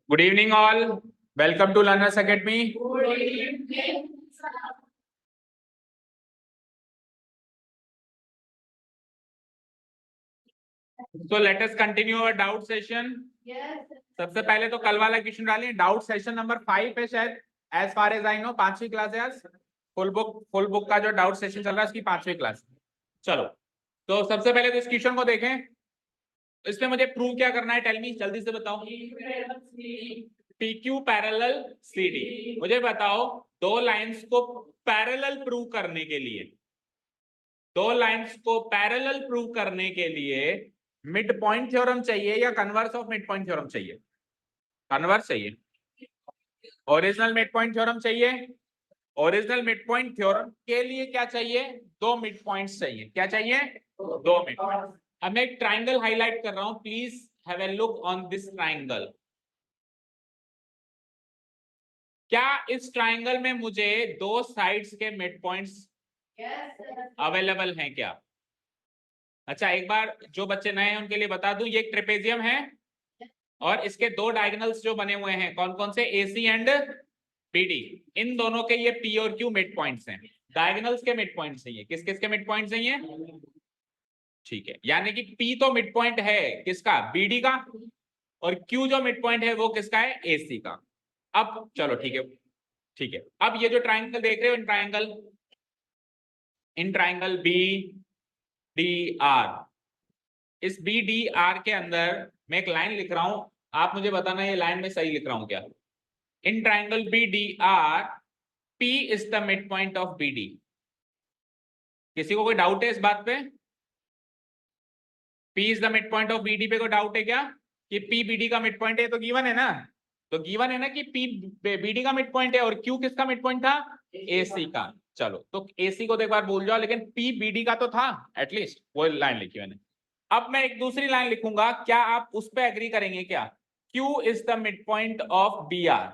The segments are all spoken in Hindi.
Good evening all. Welcome to Learners Academy. Good evening. So let us continue our doubt session. Yes. सबसे पहले तो कल वाला क्वेश्चन डालिए. डाउट सेशन नंबर 5 है शायद. As far as I know 5वीं क्लास है आज. फुल बुक का जो डाउट सेशन चल रहा है उसकी 5वीं क्लास. चलो तो सबसे पहले तो इस क्वेश्चन को देखें. इसमें मुझे प्रूव क्या करना है? टेल मी, जल्दी से बताओ. PQ parallel CD. मुझे बताओ दो लाइंस को पैरेलल प्रूव करने के लिए, दो लाइंस को पैरेलल प्रूव करने के लिए मिड पॉइंट थ्योरम चाहिए या converse of mid point theorem चाहिए? कन्वर्स चाहिए. ओरिजिनल मिड पॉइंट थ्योरम चाहिए. ओरिजिनल मिड पॉइंट थ्योरम के लिए क्या चाहिए? दो मिड पॉइंट्स चाहिए. क्या चाहिए? दो मिड पॉइंट. अब मैं एक ट्राइंगल हाईलाइट कर रहा हूं. Please have a look on this triangle. क्या इस ट्राइंगल में मुझे दो साइड्स के मिड पॉइंट्स अवेलेबल हैं क्या? अच्छा, एक बार जो बच्चे नए हैं उनके लिए बता दूं, ये एक ट्रेपेजियम है और इसके दो डायगोनल्स जो बने हुए हैं कौन कौन से? AC and BD. इन दोनों के ये P और Q मिड पॉइंट्स हैं. डायगोनल्स के मिड पॉइंट्स हैं ये. किस किस के मिड पॉइंट्स हैं ये? ठीक है, यानी कि P तो मिड पॉइंट है किसका? BD का. और Q जो मिड पॉइंट है वो किसका है? AC का. अब चलो ठीक है, ठीक है. अब ये जो ट्राइंगल देख रहे हो, इन ट्राइंगल BDR, इस BDR के अंदर मैं एक लाइन लिख रहा हूं. आप मुझे बताना ये लाइन में सही लिख रहा हूं क्या? In triangle BDR P is the mid point of BD. किसी को कोई डाउट है इस बात पे? P is the mid point of BD पे कोई डाउट है क्या कि P BD का मिड पॉइंट है? तो गिवन है ना. तो गिवन है ना कि P BD का मिड पॉइंट है. और Q किसका मिड पॉइंट था? AC का. चलो तो AC को तो एक बार भूल जाओ, लेकिन P BD का तो था एटलीस्ट. वो लाइन लिखी मैंने. अब मैं एक दूसरी लाइन लिखूंगा. क्या आप उस पर एग्री करेंगे क्या? Q is the mid point of BR.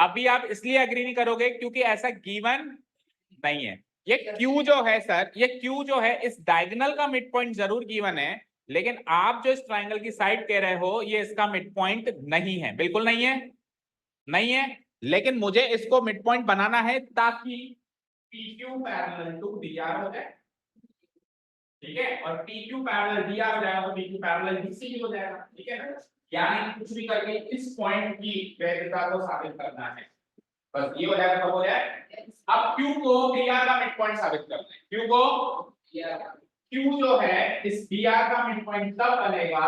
अभी आप इसलिए एग्री नहीं करोगे क्योंकि ऐसा गिवन नहीं है. ये Q जो है सर, ये Q जो है इस डायगोनल का मिड पॉइंट जरूर गिवन है, लेकिन आप जो इस ट्राइंगल की साइड कह रहे हो ये इसका मिड पॉइंट नहीं है. बिल्कुल नहीं है, नहीं है. लेकिन मुझे इसको मिड पॉइंट बनाना है ताकि PQ पैरेलल टू DR हो जाए. ठीक है, और PQ पैरेलल DR हो जाएगा तो PQ पैरेलल DC भी हो जाएगा. ठीक है ना. यानी कुछ भी करके इस पॉइंट की वैधता को साबित करना है. बस ये हो जाएगा. कब हो जाए? अब Q को BR का मिड पॉइंट साबित करना है. Q को Q जो है इस BR का मिड पॉइंट तब बनेगा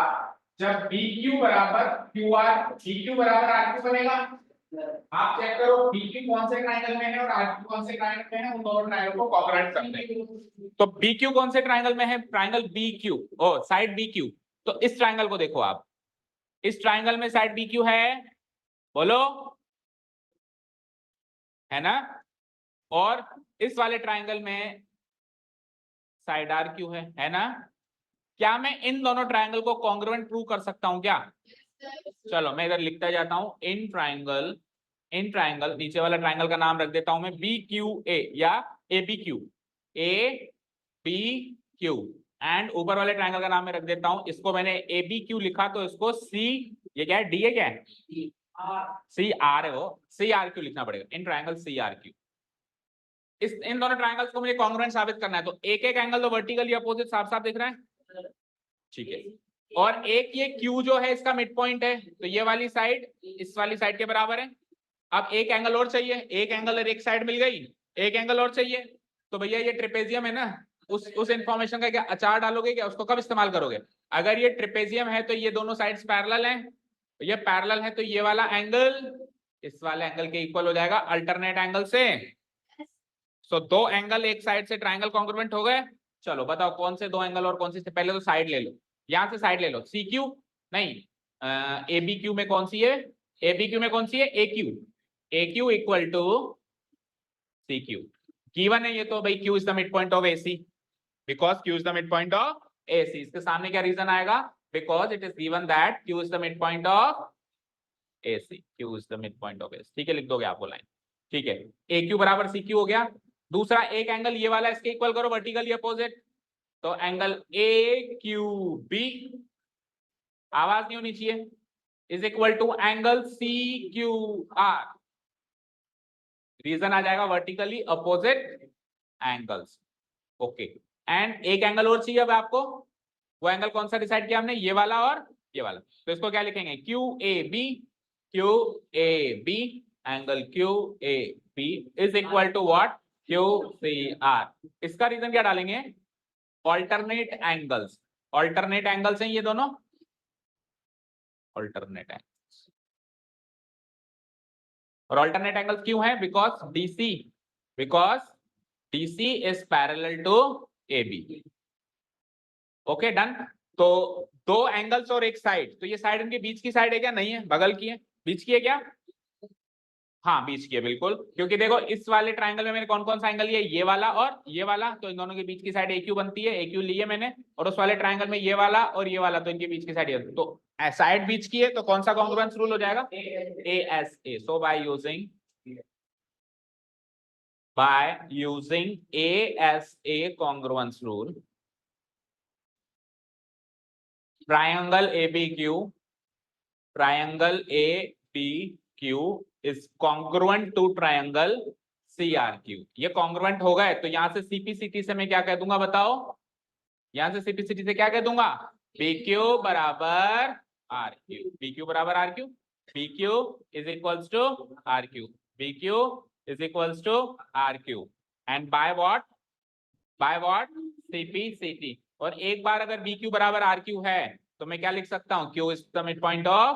जब BQ बराबर QR, BQ बराबर RQ बनेगा. आप चेक करो BQ कौन से ट्रायंगल में है और RQ कौन से ट्रायंगल में है. उन दोनों ट्रायंगल को कॉन्ग्रुएंट करते हैं. तो BQ कौन से ट्रायंगल में है? ट्रायंगल BQ, ओ साइड BQ. तो इस ट्रायंगल को देखो आप. इस ट्रायंगल में साइड BQ है, बोलो, है ना. और इस वाले ट्रायंगल में साइड RQ है ना. क्या मैं इन दोनों ट्रायंगल को कॉन्ग्रुएंट प्रूव कर सकता हूं क्या? चलो मैं इधर लिखता जाता हूं. इन ट्रायंगल नीचे वाला ट्रायंगल का नाम रख देता हूं मैं BQA या ABQ. ABQ. एंड ऊपर वाले ट्रायंगल का नाम मैं रख देता हूं, इसको मैंने ABQ लिखा तो इसको C, ये क्या है? D है क्या है? CR है. वो CRQ लिखना पड़ेगा. In triangle CRQ. इन दोनों ट्रायंगल्स को मुझे कॉन्ग्रुएंट साबित करना है. तो एक एक एंगल तो वर्टिकली अपोजिट साफ साफ दिख रहा है. ठीक है. और एक ये Q जो है इसका मिड पॉइंट है, तो ये वाली साइड इस वाली साइड के बराबर है. अब एक एंगल और चाहिए. एक एंगल और एक साइड मिल गई, एक एंगल और चाहिए. तो भैया ये ट्रेपेजियम है ना, उस इंफॉर्मेशन का क्या अचार डालोगे क्या? उसको कब इस्तेमाल करोगे? अगर ये ट्रेपेजियम है तो ये दोनों साइड्स पैरेलल हैं. तो ये पैरेलल है तो ये वाला एंगल इस वाले एंगल के इक्वल हो जाएगा अल्टरनेट एंगल से. सो दो एंगल एक साइड से ट्रायंगल कॉन्ग्रुएंट हो गए. चलो बताओ कौन से दो एंगल और कौन से? पहले तो साइड ले लो. यहां से साइड ले लो. CQ नहीं, ABQ में कौन सी है? ABQ में कौन सी है? AQ equal to CQ. Given है ये तो भाई. Q is the mid point of AC. Because Q is the mid point of AC. इसके सामने क्या रीजन आएगा? Because it is given that Q is the mid point of AC. Q is the mid point of AC. ठीक है, लिख दोगे आप वो लाइन. ठीक है, AQ बराबर CQ हो गया. दूसरा एक एंगल ये वाला इसके इक्वल करो, वर्टिकली अपोजिट. तो एंगल ए क्यू बी, आवाज नहीं होनी चाहिए, is equal to angle C Q R, reason आ जाएगा vertically opposite angles. Okay, and एक एंगल और चाहिए अब आपको, वो एंगल कौन सा डिसाइड किया हमने, ये वाला और ये वाला, तो इसको क्या लिखेंगे, Q A B, Q A B, angle Q A B is equal to what, Q C R. इसका रीजन क्या डालेंगे, ऑल्टरनेट एंगल्स, ऑल्टरनेट एंगल्स हैं ये दोनों, ऑल्टरनेट एंगल्स, और ऑल्टरनेट एंगल्स क्यों है, because DC is parallel to A B. Okay done. तो दो एंगल्स और एक साइड, तो ये साइड इनके बीच की साइड है क्या, नहीं है, बगल की है, बीच की है क्या, हाँ बीच की है बिल्कुल, क्योंकि देखो इस वाले ट्रायंगल में मैंने कौन कौन सा एंगल लिया, ये वाला और ये वाला, तो इन दोनों के बीच की साइड AQ बनती है, AQ ली है मैंने, और उस वाले ट्रायंगल में ये वाला और ये वाला, तो इनके बीच की साइड, तो साइड बीच की है, तो कौन सा कॉन्ग्रुएंस रूल हो जाएगा, ASA। So by using ASA congruence rule, triangle ABQ is congruent to triangle CRQ। ये congruent होगा है, तो यहां से CPCT से मैं क्या कह दूंगा बताओ, यहां से CPCT से क्या कह दूंगा, PQ बराबर RQ, PQ बराबर RQ, PQ is equals to RQ, PQ is equals to RQ, and by what CPCT। और एक बार अगर BQ बराबर RQ है तो मैं क्या लिख सकता हूं, Q is the midpoint of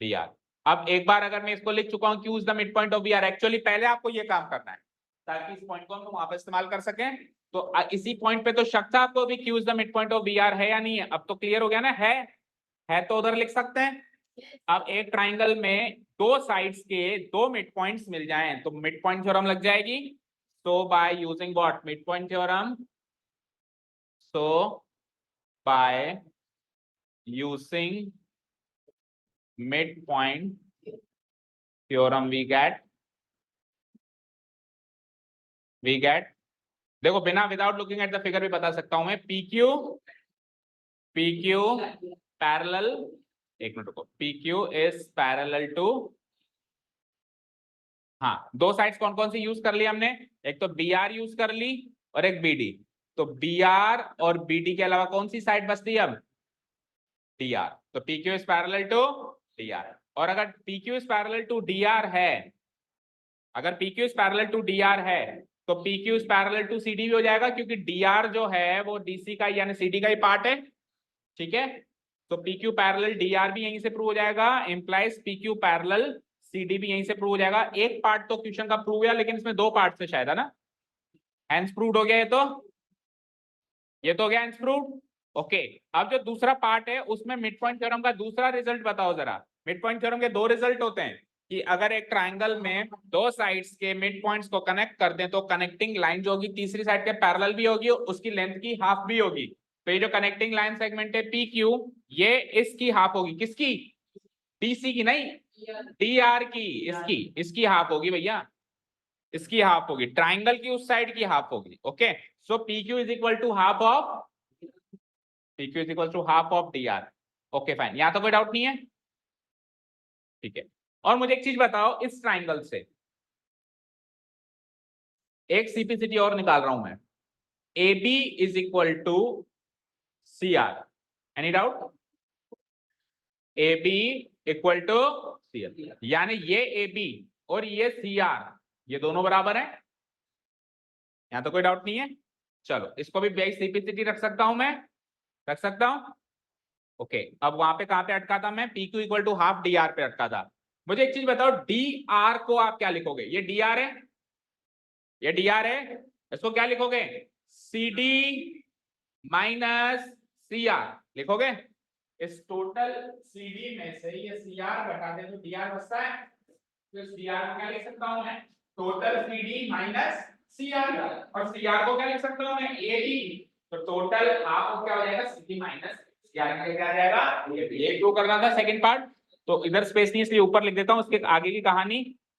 BR। अब एक बार अगर मैं इसको लिख चुका हूं Q is the midpoint of BR, actually पहले आपको ये काम करना है ताकि इस पॉइंट को हम वहां पर इस्तेमाल कर सकें, तो इसी पॉइंट पे तो शक था आपको भी Q is the midpoint of BR है या नहीं है, अब तो क्लियर हो गया ना, है तो उधर लिख सकते हैं। अब एक ट्राइंगल में दो साइड्स के दो मिड पॉइंट्स मिल जाएं तो मिड पॉइंट थ्योरम लग जाएगी, so by using what, midpoint theorem, so by using midpoint theorem we get देखो बिना without looking at the figure भी बता सकता हूं मैं, PQ पैरेलल, एक मिनट रुको, PQ इज पैरेलल टू, हाँ दो साइड्स कौन कौन सी यूज कर ली हमने, एक तो BR यूज कर ली और एक BD, तो BR और BD के अलावा कौन सी साइड बचती है अब, DR, तो PQ is parallel to DR। और अगर PQ is parallel to DR है, अगर PQ is parallel to DR है तो PQ is parallel to CD भी हो जाएगा, क्योंकि DR जो है वो DC का यानी CD का ही पार्ट है, ठीक है, तो PQ पैरेलल DR भी यहीं से प्रूव हो जाएगा, इंप्लाइज PQ पैरेलल CD भी यहीं से प्रूव हो जाएगा। एक पार्ट तो क्वेश्चन का प्रूव हुआ, लेकिन इसमें दो पार्ट से शायद है ना, हेंस प्रूव्ड हो गया, ये तो हो गया हेंस प्रूव्ड। ओके, अब जो दूसरा पार्ट है उसमें मिड पॉइंट थ्योरम का दूसरा रिजल्ट बताओ जरा। मिड पॉइंट थ्योरम के दो रिजल्ट होते हैं कि अगर एक ट्राइंगल में दो साइड्स के मिड पॉइंट्स को कनेक्ट कर दें तो कनेक्टिंग लाइन जो होगी तीसरी साइड के पैरेलल भी होगी, उसकी लेंथ की हाफ भी होगी, तो ये जो कनेक्टिंग लाइन सेगमेंट है PQ, ये इसकी हाफ होगी, किसकी, DC की नहीं, DR की, इसकी हाफ होगी भैया, इसकी हाफ होगी, ट्राइंगल की उस साइड की हाफ होगी। Okay, so PQ is equal to half of DR। Okay fine, यहां तो कोई डाउट नहीं है, ठीक है। और मुझे एक चीज बताओ, इस ट्राइंगल से एक CPCT और निकाल रहा हूं मैं, AB is equal to CR, any doubt, AB equal to CR, यानी ये AB और ये CR ये दोनों बराबर हैं, यहां तो कोई डाउट नहीं है। चलो इसको भी बेस CPCT रख सकता हूं मैं, रख सकता हूं। ओके, अब वहां पे कहां पे अटका था मैं, PQ equal to half DR पे अटका था। मुझे एक चीज बताओ, DR को आप क्या लिखोगे, ये DR है, ये DR है, इसको क्या लिखोगे, CD माइनस CR लिखोगे, इस टोटल CD में से ये CR घटा दे तो DR बचता है, तो इस DR को क्या लिख सकता हूं मैं, टोटल CD माइनस CR, और CR को क्या लिख सकता हूं मैं, AB, तो टोटल हाफ क्या हो जाएगा, CD माइनस CR का क्या आ जाएगा, ये प्रूव करना था सेकंड पार्ट, तो इधर स्पेस नहीं इसलिए ऊपर लिख देता हूं, उसके आगे की कहानी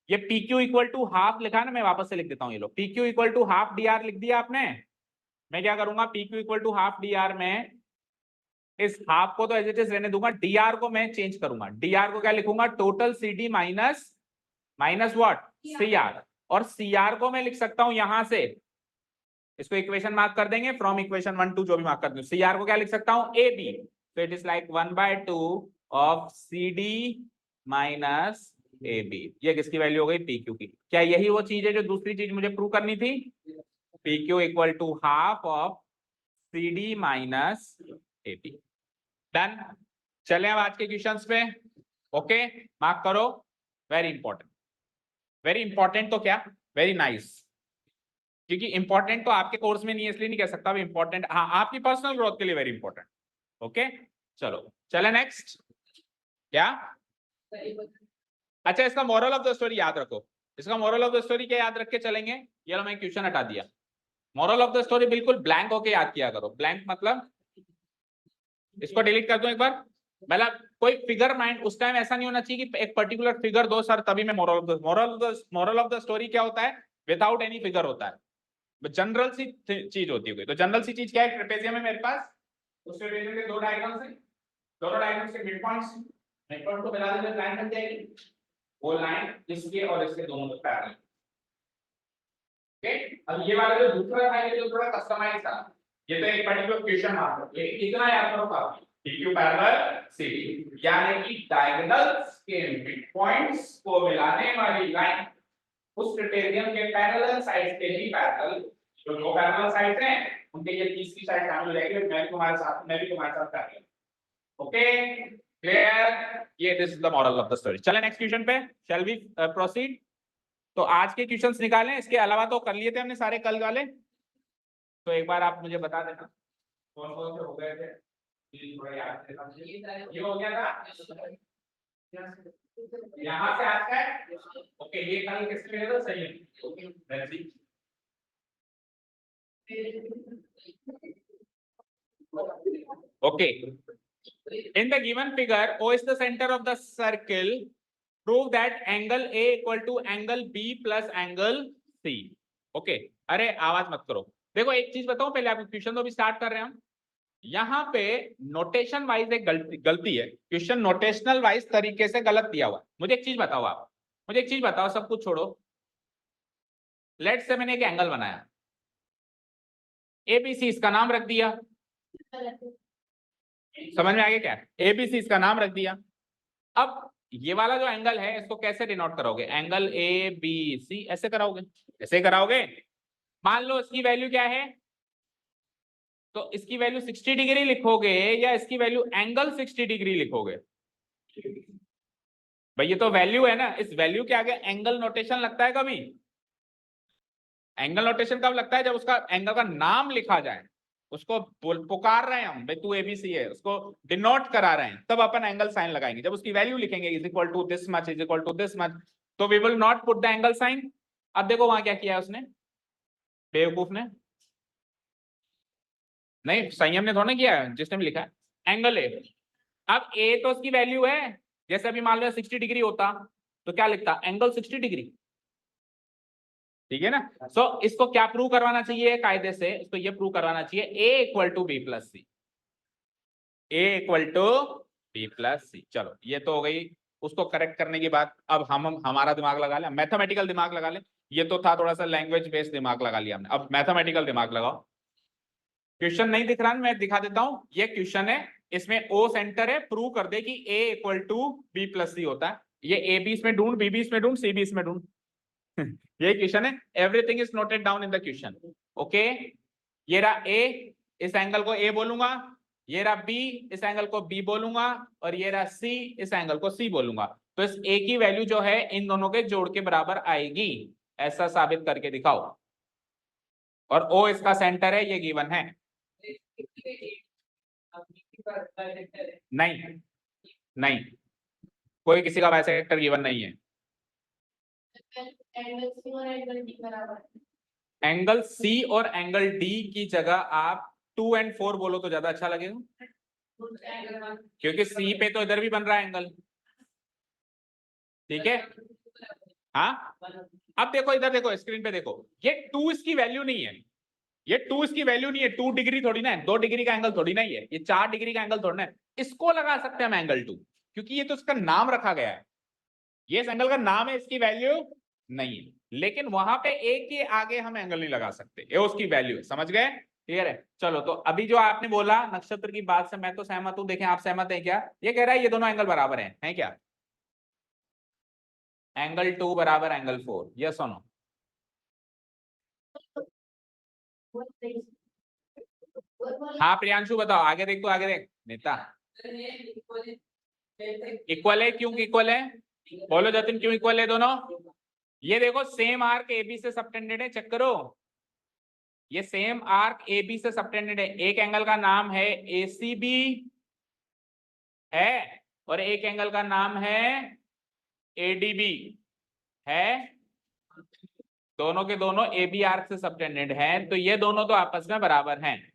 ये P Q equal to half लिखा है ना, मैं वापस से लिख देता हूँ। ये लो P Q equal to half D R लिख दिया आपने। मैं क्या करूंगा, P Q equal to half D R में इस हाफ को तो एज इट इज रहने दूंगा, डी आर को मैं चेंज करूंगा। डी आर को क्या लिखूंगा, total C D minus minus what, C R. और सी आर को मैं लिख सकता हूं यहां से, इसको इक्वेशन मार्क कर देंगे फ्रॉम इक्वेशन 1 2 जो भी मार्क कर दूं। सी आर को क्या लिख सकता हूं, ए बी। तो it is like 1/2 of C D minus A B. ये किसकी वैल्यू हो गई, पी क्यू की। क्या यही वो चीज है जो दूसरी चीज मुझे प्रूव करनी थी, P Q equal to half of C D minus A B. Done. चले अब आज के क्वेश्चंस पे। ओके मार्क करो, वेरी इंपॉर्टेंट। वेरी इंपॉर्टेंट तो क्या, वेरी नाइस। क्योंकि इंपॉर्टेंट तो आपके कोर्स में नहीं है इसलिए नहीं कह सकता, इंपॉर्टेंट हाँ आपकी पर्सनल ग्रोथ के लिए वेरी इंपॉर्टेंट। ओके चलो चले नेक्स्ट। क्या, अच्छा इसका मॉरल ऑफ द स्टोरी याद रखो। इसका मॉरल ऑफ द स्टोरी क्या याद रख के चलेंगे, ये लो मैं क्वेश्चन हटा दिया। मॉरल ऑफ द स्टोरी बिल्कुल ब्लैंक होके याद किया करो। ब्लैंक मतलब इसको डिलीट कर दूं एक बार, मतलब कोई फिगर माइंड उस टाइम ऐसा नहीं होना चाहिए कि एक पर्टिकुलर फिगर दो सर तभी मैं मॉरल ऑफ द स्टोरी क्या होता है, विदाउट एनी फिगर होता है, जनरल सी चीज होती है। तो जनरल सी चीज क्या है, ट्रेपेजियम है मेरे पास, उस ट्रेपेजियम के दो डायगोनल्स हैं, दोनों डायगोनल्स के मिड पॉइंट्स, मिड पॉइंट को मिला देंगे लाइन बन जाएगी। वो लाइन इसके और इसके दोनों के पैरेलल। ओके अब ये वाला जो दूसरा था ये जो थोड़ा कस्टमाइज था, ये तो एक पर्टिकुलर क्वेश्चन मार्क, ये कितना याद करो काफी, PQ पैरेलल CD, यानी कि डायगोनल्स के मिड पॉइंट्स को मिलाने वाली लाइन उस ट्रेपेजियम के पैरेलल साइड के ही पैरेलल, जो दो पैरेलल साइड्स हैं उनके ये तीसरी साइड शामिल हो जाएगी। मैं भी तुम्हारे साथ कर रही हूं। ओके क्लियर, ये this is the moral of the story. चलें नेक्स्ट क्वेश्चन पे, शैल वी प्रोसीड। तो आज के क्वेश्चंस निकालें, इसके अलावा तो कर लिए थे हमने सारे कल वाले, तो एक बार आप मुझे बता देना कौन कौन से हो गए थे। ये हो गया था यहाँ से आज का। ओके ये कल किसके लिए था, सही है। Okay. In the given figure, O is the center of the circle. Prove that angle A equal to angle B plus angle C. Okay. अरे आवाज मत करो। देखो एक चीज बताऊं पहले, आपको क्वेश्चन तो भी स्टार्ट कर रहे हैं हम। यहाँ पे नोटेशन वाइज एक गलती है। क्वेश्चन नोटेशनल वाइज तरीके से गलत दिया हुआ। मुझे एक चीज बताओ, आप मुझे एक चीज बताओ, सब कुछ छोड़ो। लेट्स से मैंने एक एंगल बनाया ABC, इसका नाम रख दिया, समझ में आ गया क्या, ABC इसका नाम रख दिया। अब ये वाला जो एंगल है इसको कैसे डिनोट करोगे, एंगल ABC ऐसे कराओगे, ऐसे कराओगे। मान लो इसकी वैल्यू क्या है, तो इसकी वैल्यू 60 डिग्री लिखोगे या इसकी वैल्यू एंगल 60 डिग्री लिखोगे। भाई ये तो वैल्यू है ना, इस वैल्यू के आगे एंगल नोटेशन लगता है कभी। एंगल नोटेशन कब लगता है, जब उसका एंगल का नाम लिखा जाए, उसको पुकार रहे हैं हम, भाई तू ABC है, उसको डिनोट करा रहे हैं, तब अपन एंगल साइन लगाएंगे। जब उसकी वैल्यू लिखेंगे is equal to this much, is equal to this much, तो we will not put the angle sign. अब देखो वहां क्या किया है उसने, बेवकूफ ने, नहीं संयम ने थोड़ा किया है, जिसने भी लिखा है एंगल ए। अब ए तो उसकी वैल्यू है, जैसे अभी मान लो 60 डिग्री होता तो क्या लिखता, एंगल 60 डिग्री, ठीक है ना। सो इसको क्या प्रूव करवाना चाहिए कायदे से, इसको ये प्रूव करवाना चाहिए A equal to B plus C, A equal to B plus C. चलो ये तो हो गई, उसको करेक्ट करने के बाद अब हम हमारा दिमाग लगा लें, मैथमेटिकल दिमाग लगा लें। ये तो था थोड़ा सा लैंग्वेज बेस्ड दिमाग लगा लिया हमने, अब मैथमेटिकल दिमाग लगाओ। क्वेश्चन नहीं दिख रहा, मैं दिखा देता हूं, ये क्वेश्चन है, इसमें O सेंटर है, प्रूव कर दे कि A equal to B plus C होता है। ये A B इसमें ढूंढ, B B इसमें ढूंढ, C B इसमें ढूंढ। ये क्वेश्चन है, everything is noted down in the question. Okay ये रहा A, इस एंगल को A बोलूंगा, ये रहा B, इस एंगल को B बोलूंगा, और ये रहा C, इस एंगल को C बोलूंगा। तो इस A की वैल्यू जो है इन दोनों के जोड़ के बराबर आएगी, ऐसा साबित करके दिखाओ। और O इसका सेंटर है, ये गिवन है। नहीं नहीं, कोई किसी का बाइसेक्टर गिवन नहीं है। एंगल C और एंगल D की जगह आप 2 और 4 बोलो तो ज्यादा अच्छा लगेगा, क्योंकि C पे तो इधर भी बन रहा है एंगल, ठीक है। हाँ, अब देखो इधर देखो स्क्रीन पे देखो, ये 2 इसकी वैल्यू नहीं है, ये 2 इसकी वैल्यू नहीं है, 2 डिग्री थोड़ी ना है, 2 डिग्री का एंगल थोड़ी ना ही है, ये 4 डिग्री का एंगल थोड़ी ना है। इसको लगा सकते हैं हम एंगल 2, क्योंकि ये तो इसका नाम रखा गया है, ये इस एंगल का नाम है, इसकी वैल्यू नहीं है। लेकिन वहां पे एक के आगे हम एंगल नहीं लगा सकते, ये उसकी वैल्यू है, समझ गए? क्लियर है? चलो, तो अभी जो आपने बोला नक्षत्र की बात से मैं तो सहमत हूं, देखें आप सहमत हैं क्या? ये कह रहा है ये दोनों एंगल बराबर हैं क्या? एंगल 2 बराबर एंगल 4, यस और नो? हाँ प्रियांशु बताओ, आगे देख, तो आगे देख नेता। इक्वल है, क्यों इक्वल है? बोलो जतिन, क्यों इक्वल है दोनों? ये देखो सेम आर्क AB से सबटेंडेड है, चेक करो, ये सेम आर्क AB से सबटेंडेड है, एक एंगल का नाम है ACB है और एक एंगल का नाम है ADB है, दोनों के दोनों AB आर्क से सबटेंडेड हैं, तो ये दोनों तो आपस में बराबर हैं,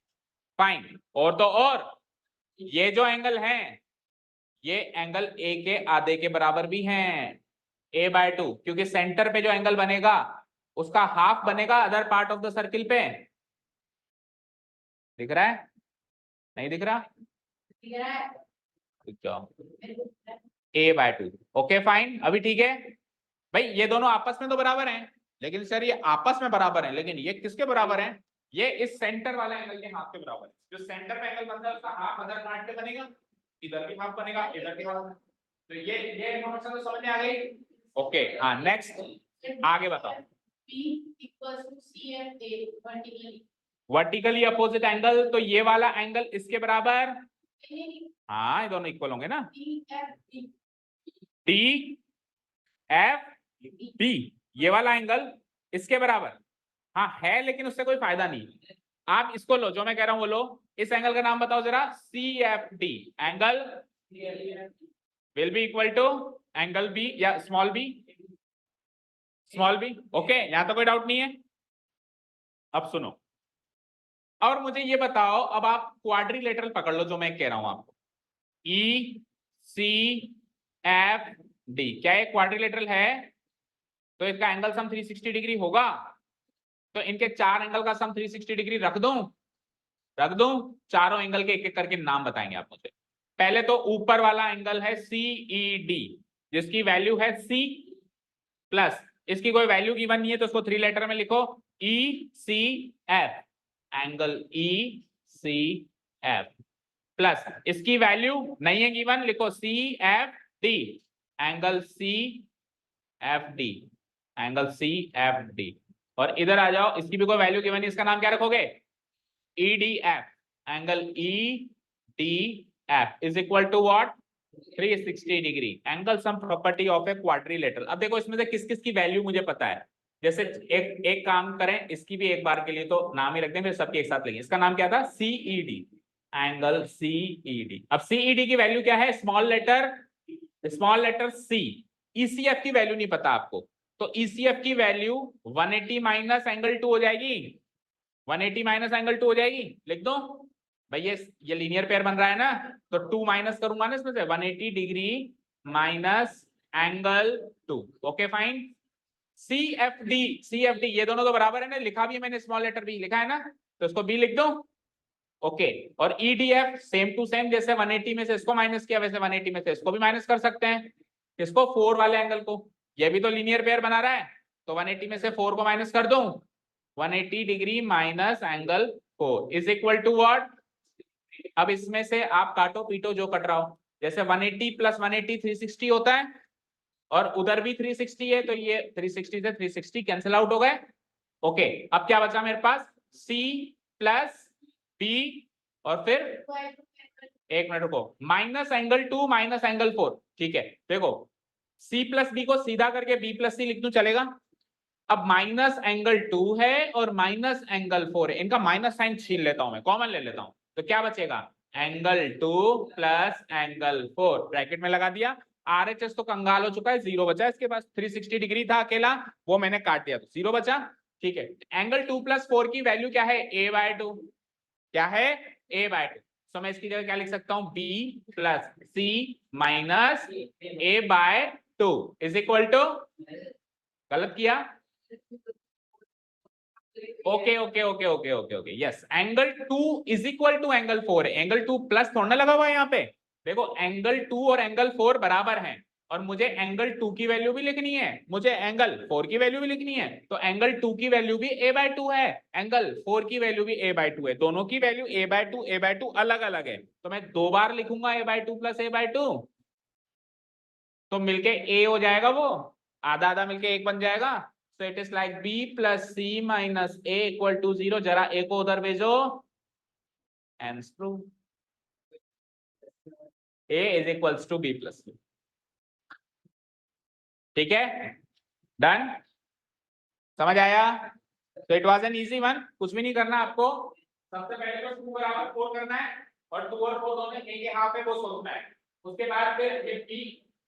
फाइन। और तो और ये जो एंगल है ये एंगल A के आधे के बराबर भी हैं, A/2, क्योंकि सेंटर पे जो एंगल बनेगा उसका हाफ बनेगा other part of the circle पे। दिख रहा है? नहीं दिख रहा? A/2, ओके फाइन, अभी ठीक है भाई, ये दोनों आपस में तो बराबर हैं, लेकिन सर ये आपस में बराबर हैं, लेकिन ये किसके बराबर हैं? ये इस सेंटर वाले एंगल के हाफ के बराबर है, जो सेंटर पे एंगल बनता है उसका हाफ अदर पार्ट पे बनेगा, इधर भी हाफ बनेगा, इधर भी हाफ, तो ये इन्फॉर्मेशन तो समझ में आ गई। ओके, हाँ नेक्स्ट आगे बताओ। वर्टिकली अपोजिट एंगल, तो ये वाला एंगल इसके बराबर, हाँ ये दोनों इक्वल होंगे ना, TFB, ये वाला एंगल इसके बराबर, हाँ है, लेकिन उससे कोई फायदा नहीं। आप इसको लो, जो मैं कह रहा हूं वो लो, इस एंगल का नाम बताओ जरा, CFD, angle will be equal to angle B या स्मॉल b, ओके, यहां तो कोई डाउट नहीं है। अब सुनो, और मुझे ये बताओ, अब आप क्वाड्रिलेटरल पकड़ लो जो मैं कह रहा हूं आपको, ECFD, क्या ये क्वाड्रिलेटरल है? तो इसका एंगल सम 360 डिग्री होगा, तो इनके 4 एंगल का सम 360 डिग्री रख दूं, चारों एंगल के एक एक करके नाम बताएंगे आप मुझे। पहले तो ऊपर वाला एंगल है CED, जिसकी वैल्यू है C प्लस, इसकी कोई वैल्यू गिवन नहीं है तो उसको 3 लेटर में लिखो, ECF, एंगल ECF प्लस, इसकी वैल्यू नहीं है गिवन, लिखो CFD, angle CFD, angle CFD, और इधर आ जाओ, इसकी भी कोई वैल्यू गिवन नहीं, इसका नाम क्या रखोगे? EDF, angle EDF is equal to what? 360 degree, angle sum property of a quadrilateral. अब देखो इसमें से किस किस की वैल्यू मुझे पता है, जैसे एक काम करें, इसकी भी एक बार के लिए तो नाम ही रख दें, फिर सबके एक साथ लेंगे। इसका नाम क्या था? CED, angle CED। अब CED की वैल्यू क्या है? Small letter C। ECF की वैल्यू नहीं पता आपको, तो ECF की वैल्यू 180 माइनस एंगल 2 हो जाएगी, 180 माइनस एंगल 2 हो जाएगी, लिख दो भाई, ये लीनियर पेयर बन रहा है ना, तो 2 माइनस करूंगा ना इसमें से, 180 degree minus angle 2, okay fine. CFD, ये दोनों तो बराबर है ना, लिखा भी है मैंने, स्मॉल लेटर B लिखा है ना, तो इसको B लिख दो, ओके। और EDF सेम टू सेम, जैसे 180 में से इसको माइनस किया, वैसे 180 में से इसको भी माइनस कर सकते हैं, इसको 4 वाले एंगल को, ये भी तो लीनियर पेयर बना रहा है, तो 180 में से 4 को माइनस कर दूं, 180 degree minus angle 4 is equal to what? अब इसमें से आप काटो पीटो जो कट रहा हो, जैसे 180 प्लस 180 360 होता है, और उधर भी 360 है, तो ये 360 से 360 कैंसिल आउट हो गए, ओके। अब क्या बचा मेरे पास? C प्लस B, और फिर एक मिनट रुको, माइनस एंगल 2 माइनस एंगल 4, ठीक है। देखो C प्लस B को सीधा करके B प्लस C लिख दूं, चलेगा? अब माइनस एंगल 2 है और माइनस एंगल 4 है, इनका माइनस साइन छीन लेता हूं मैं, कॉमन ले लेता हूं, तो क्या बचेगा? एंगल 2 प्लस एंगल 4, ब्रैकेट में लगा दिया। RHS तो कंगाल हो चुका है, 0 बचा इसके पास, 360 डिग्री था अकेला, वो मैंने काट दिया तो 0 बचा, ठीक है। एंगल 2 प्लस 4 की वैल्यू क्या है? A/2, क्या है? A/2, तो मैं इसकी जगह क्या लिख सकता हूं? B plus C minus A/2 is equal to गलत किया? Okay okay okay okay okay okay yes, angle 2 is equal to angle 4 है, एंगल 2 प्लस थोड़ा ना लगा हुआ है यहाँ पे। देखो एंगल 2 और एंगल 4 बराबर हैं और मुझे एंगल 2 की वैल्यू भी लिखनी है, मुझे एंगल 4 की वैल्यू भी लिखनी है, तो एंगल 2 की वैल्यू भी a/2 है, एंगल 4 की वैल्यू भी a/2 है, दोनों की वैल्यू a/2 अलग अलग है, तो मैं 2 बार लिखूंगा a/2 प्लस a/2, तो मिलके a हो जाएगा, वो आधा आधा मिलके एक बन जाएगा। So it is like b plus c minus a equal to 0, जरा a को उधर भेजो, hence true, a is equals to b plus c। ठीक है, डन, समझ आया? तो it was an easy one, कुछ भी नहीं करना आपको, सबसे पहले तो 2 बराबर 4 करना है और 2 और 4 दोनों एक ही हाफ है वो सोचना है, उसके बाद फिर ये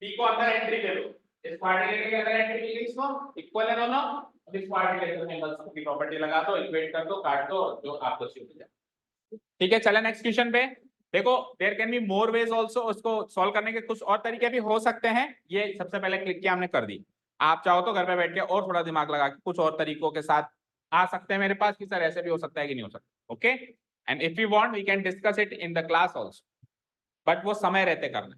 b को अंदर एंट्री दे दो, इस क्वाड्रिलेटरल के अंदर एंट्री मिलेगी, इसको इक्वल है दोनों, अब इस क्वाड्रिलेटरल एंगल्स की प्रॉपर्टी लगा दो, इक्वेट कर दो, काट दो, जो आपको चाहिए हो जाए। ठीक है, चलो नेक्स्ट क्वेश्चन पे देखो, there can be more ways also, उसको सॉल्व करने के कुछ और तरीके भी हो सकते हैं, ये सबसे पहले क्लिक किया हमने कर दी, आप चाहो तो घर पे बैठ के और थोड़ा दिमाग लगा के कुछ और तरीकों के साथ आ सकते हैं मेरे पास कि सर ऐसे भी हो सकता है कि नहीं हो सकता, okay, and if you want we can discuss it in the class also, but वो समय रहते करना,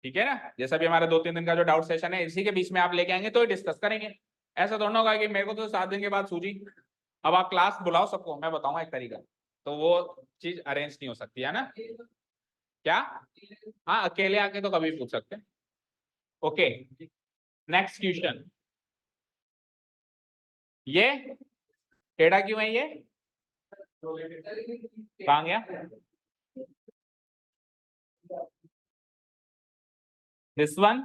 ठीक है ना, जैसा भी हमारा 2-3 दिन का जो डाउट सेशन है इसी के बीच में आप लेके आएंगे तो डिस्कस करेंगे, ऐसा थोड़ा होगा कि मेरे को तो 7 दिन के बाद सूझी, अब आप क्लास बुलाओ सबको, मैं बताऊंगा एक तरीका, तो वो चीज अरेंज नहीं हो सकती है ना, क्या? हाँ अकेले आके तो कभी पूछ सकते हैं, ओके, नेक्स्ट क्वेश्चन, ये टेढ़ा क्यों है, ये कहाँ गया, दिस वन,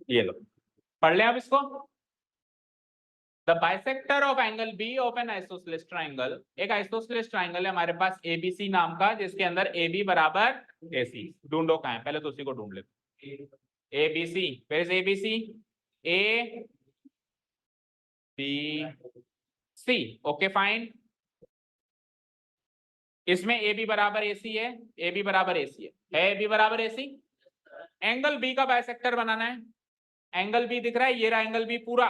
ये लो पढ़ ले आप इसको, the bisector of angle B of an isosceles triangle, एक आइसोसेलेस ट्राइंगल है हमारे पास एबीसी नाम का, जिसके अंदर AB बराबर AC, ढूंढो कहाँ है, पहले तो उसी को ढूंढ लेते, ABC, where is ABC, A B C, okay fine, इसमें AB बराबर AC है, AB बराबर AC है AB बराबर AC, एंगल B का बाइसेक्टर बनाना है, एंगल B दिख रहा है, ये रहा एंगल B पूरा,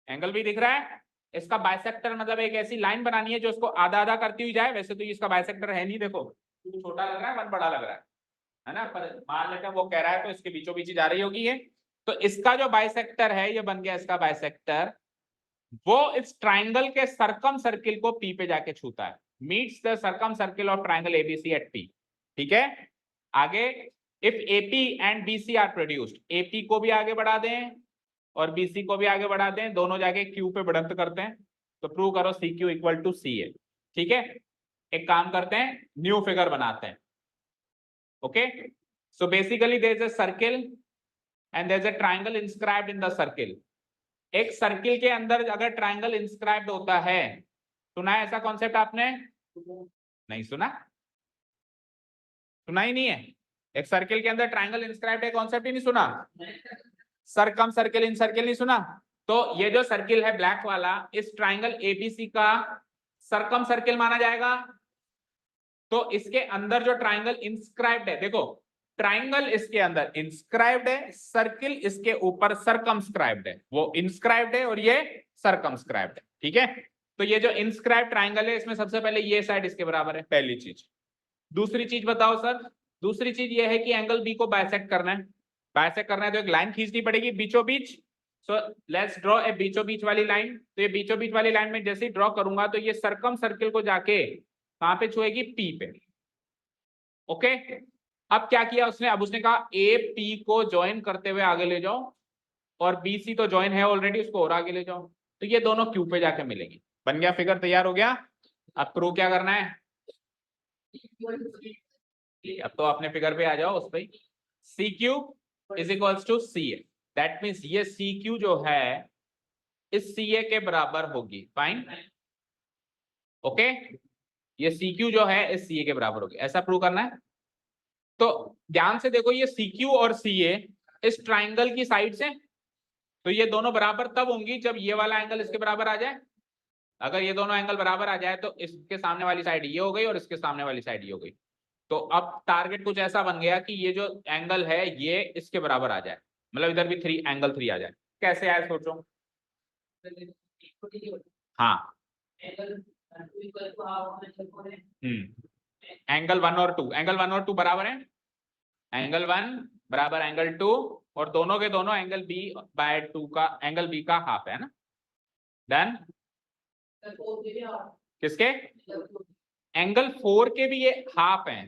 एंगल B दिख रहा है, इसका बाइसेक्टर मतलब एक ऐसी लाइन बनानी है जो इसको आधा आधा करती हुई जाए, वैसे तो इसका बाइसेक्टर है नहीं, देखो छोटा लग रहा है, वन बड़ा लग रहा है ना, पर मान लेते हैं वो कह रहा है तो इसके बीचों बीच जा रही होगी ये, तो इसका जो बाइसेक्टर है ये बन गया इसका बाइसेक्टर, वो इस ट्राइंगल के सरकम सर्किल को P पे जाके छूता है, meets the circumcircle of triangle ABC at P, ठीक है, आगे if AP and BC are produced, AP को भी आगे बढ़ा दें और BC को भी आगे बढ़ा दें, दोनों जाके Q पे बढ़त करते हैं, तो प्रूव करो CQ इक्वल टू C है, ठीक है, एक काम करते हैं न्यू फिगर बनाते हैं, okay, so basically there is a circle and there is a triangle inscribed in the circle, एक सर्किल के अंदर अगर ट्रायंगल इंस्क्राइब्ड होता है, सुना है ऐसा कॉन्सेप्ट आपने? नहीं सुना, सुना ही नहीं है, एक सर्किल के अंदर ट्रायंगल इंस्क्राइब्ड है, कॉन्सेप्ट ही नहीं सुना, सरकम सर्किल इन सर्किल नहीं सुना, तो ये जो सर्किल है ब्लैक वाला, इस ट्रायंगल ABC का सरकम सर्किल माना जाएगा, तो इसके अंदर जो ट्रायंगल इंस्क्राइब्ड है, देखो ट्रायंगल इसके अंदर इंस्क्राइब्ड है, सर्किल इसके ऊपर सरकमस्क्राइब्ड है, वो इंस्क्राइब्ड है और ये सरकमस्क्राइब्ड है, ठीक है, तो ये जो इंस्क्राइब्ड ट्रायंगल है इसमें सबसे पहले ये साइड इसके बराबर है, पहली चीज, दूसरी चीज बताओ सर, दूसरी चीज ये है कि एंगल B को बाइसेक्ट करना है, बाइसेक्ट करना है तो एक लाइन खींचनी पड़ेगी बीचों बीच, सो लेट्स ड्रॉ ए बीचों बीच वाली लाइन, तो ये बीचों बीच वाली लाइन में जैसे ही ड्रॉ करूंगा तो ये सरकम सर्किल को जाके कहां पे छुएगी, P पे, ओके, अब क्या किया उसने, अब उसने कहा AP को ज्वाइन करते हुए आगे ले जाओ और BC तो ज्वाइन है ऑलरेडी, उसको और आगे ले जाओ, तो ये दोनों Q पे जाके मिलेंगे, बन गया फिगर, तैयार हो गया, अब प्रूव क्या करना है, अब तो अपने फिगर पे आ जाओ उस पे, CQ is equals to CA, that means ये CQ जो है इस CA के बराबर होगी, फाइन, ओके, ये CQ जो है इस CA के बराबर होगी, ऐसा प्रूव करना है, तो ध्यान से देखो ये CQ और CA इस ट्राइंगल की साइड से, तो ये दोनों बराबर तब होंगी जब ये वाला एंगल इसके बराबर आ जाए, अगर ये दोनों एंगल बराबर आ जाए तो इसके सामने वाली साइड ये हो गई और इसके सामने वाली साइड ये हो गई, तो अब टारगेट कुछ ऐसा बन गया कि ये जो एंगल है ये इसके बराबर आ जाए, मतलब इधर भी एंगल 3 आ जाए। कैसे आए सोचो। हाँ एंगल 1 और 2, एंगल 1 और 2 बराबर है, एंगल 1 बराबर एंगल 2, और दोनों के दोनों एंगल बी बाय 2 का, एंगल बी का हाफ है ना। डन। किसके? एंगल 4 के भी ये हाफ है।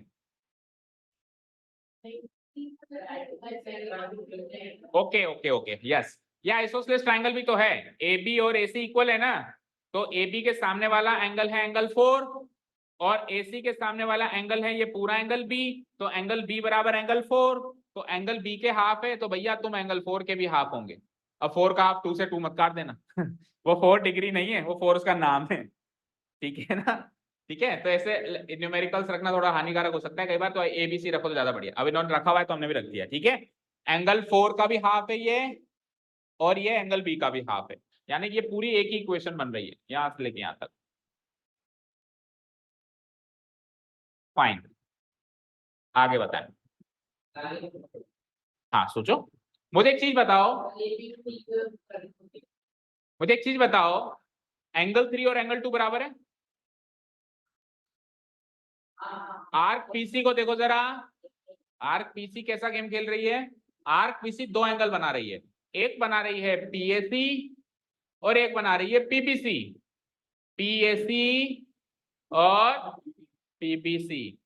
ओके ओके ओके यस, या आइसोसेलेस ट्रायंगल भी तो है, ए बी और ए सी इक्वल है ना, तो ए बी के सामने वाला एंगल है एंगल 4 और ए सी के सामने वाला एंगल है ये पूरा एंगल बी, तो एंगल बी बराबर एंगल 4, तो एंगल बी के हाफ है, तो भैया तुम एंगल 4 के भी हाफ होंगे। अब 4 का हाफ 2 से 2 मत काट देना वो 4 डिग्री नहीं है, वो 4 उसका नाम है, ठीक है ना। ठीक है, तो ऐसे न्यूमेरिकल्स रखना थोड़ा हानिकारक हो सकता है कई बार, तो एबीसी रखो तो ज्यादा बढ़िया। अब इन्होंने रखा हुआ है तो हमने भी रख दिया, ठीक है। एंगल 4 का भी हाफ है ये, और ये एंगल बी का भी हाफ है, यानी कि ये पूरी एक ही इक्वेशन बन रही है यहां से लेके यहां तक। फाइन, आगे बताएं। हाँ सोचो, मुझे एक चीज बताओ, मुझे एक चीज बताओ, एंगल 3 और एंगल 2 बराबर है। आर्क पीसी को देखो जरा, आर्क पीसी कैसा गेम खेल रही है। आर्क पीसी दो एंगल बना रही है, एक बना रही है पीएसी और एक बना रही है पीबीसी। पीएसी और पीबीसी,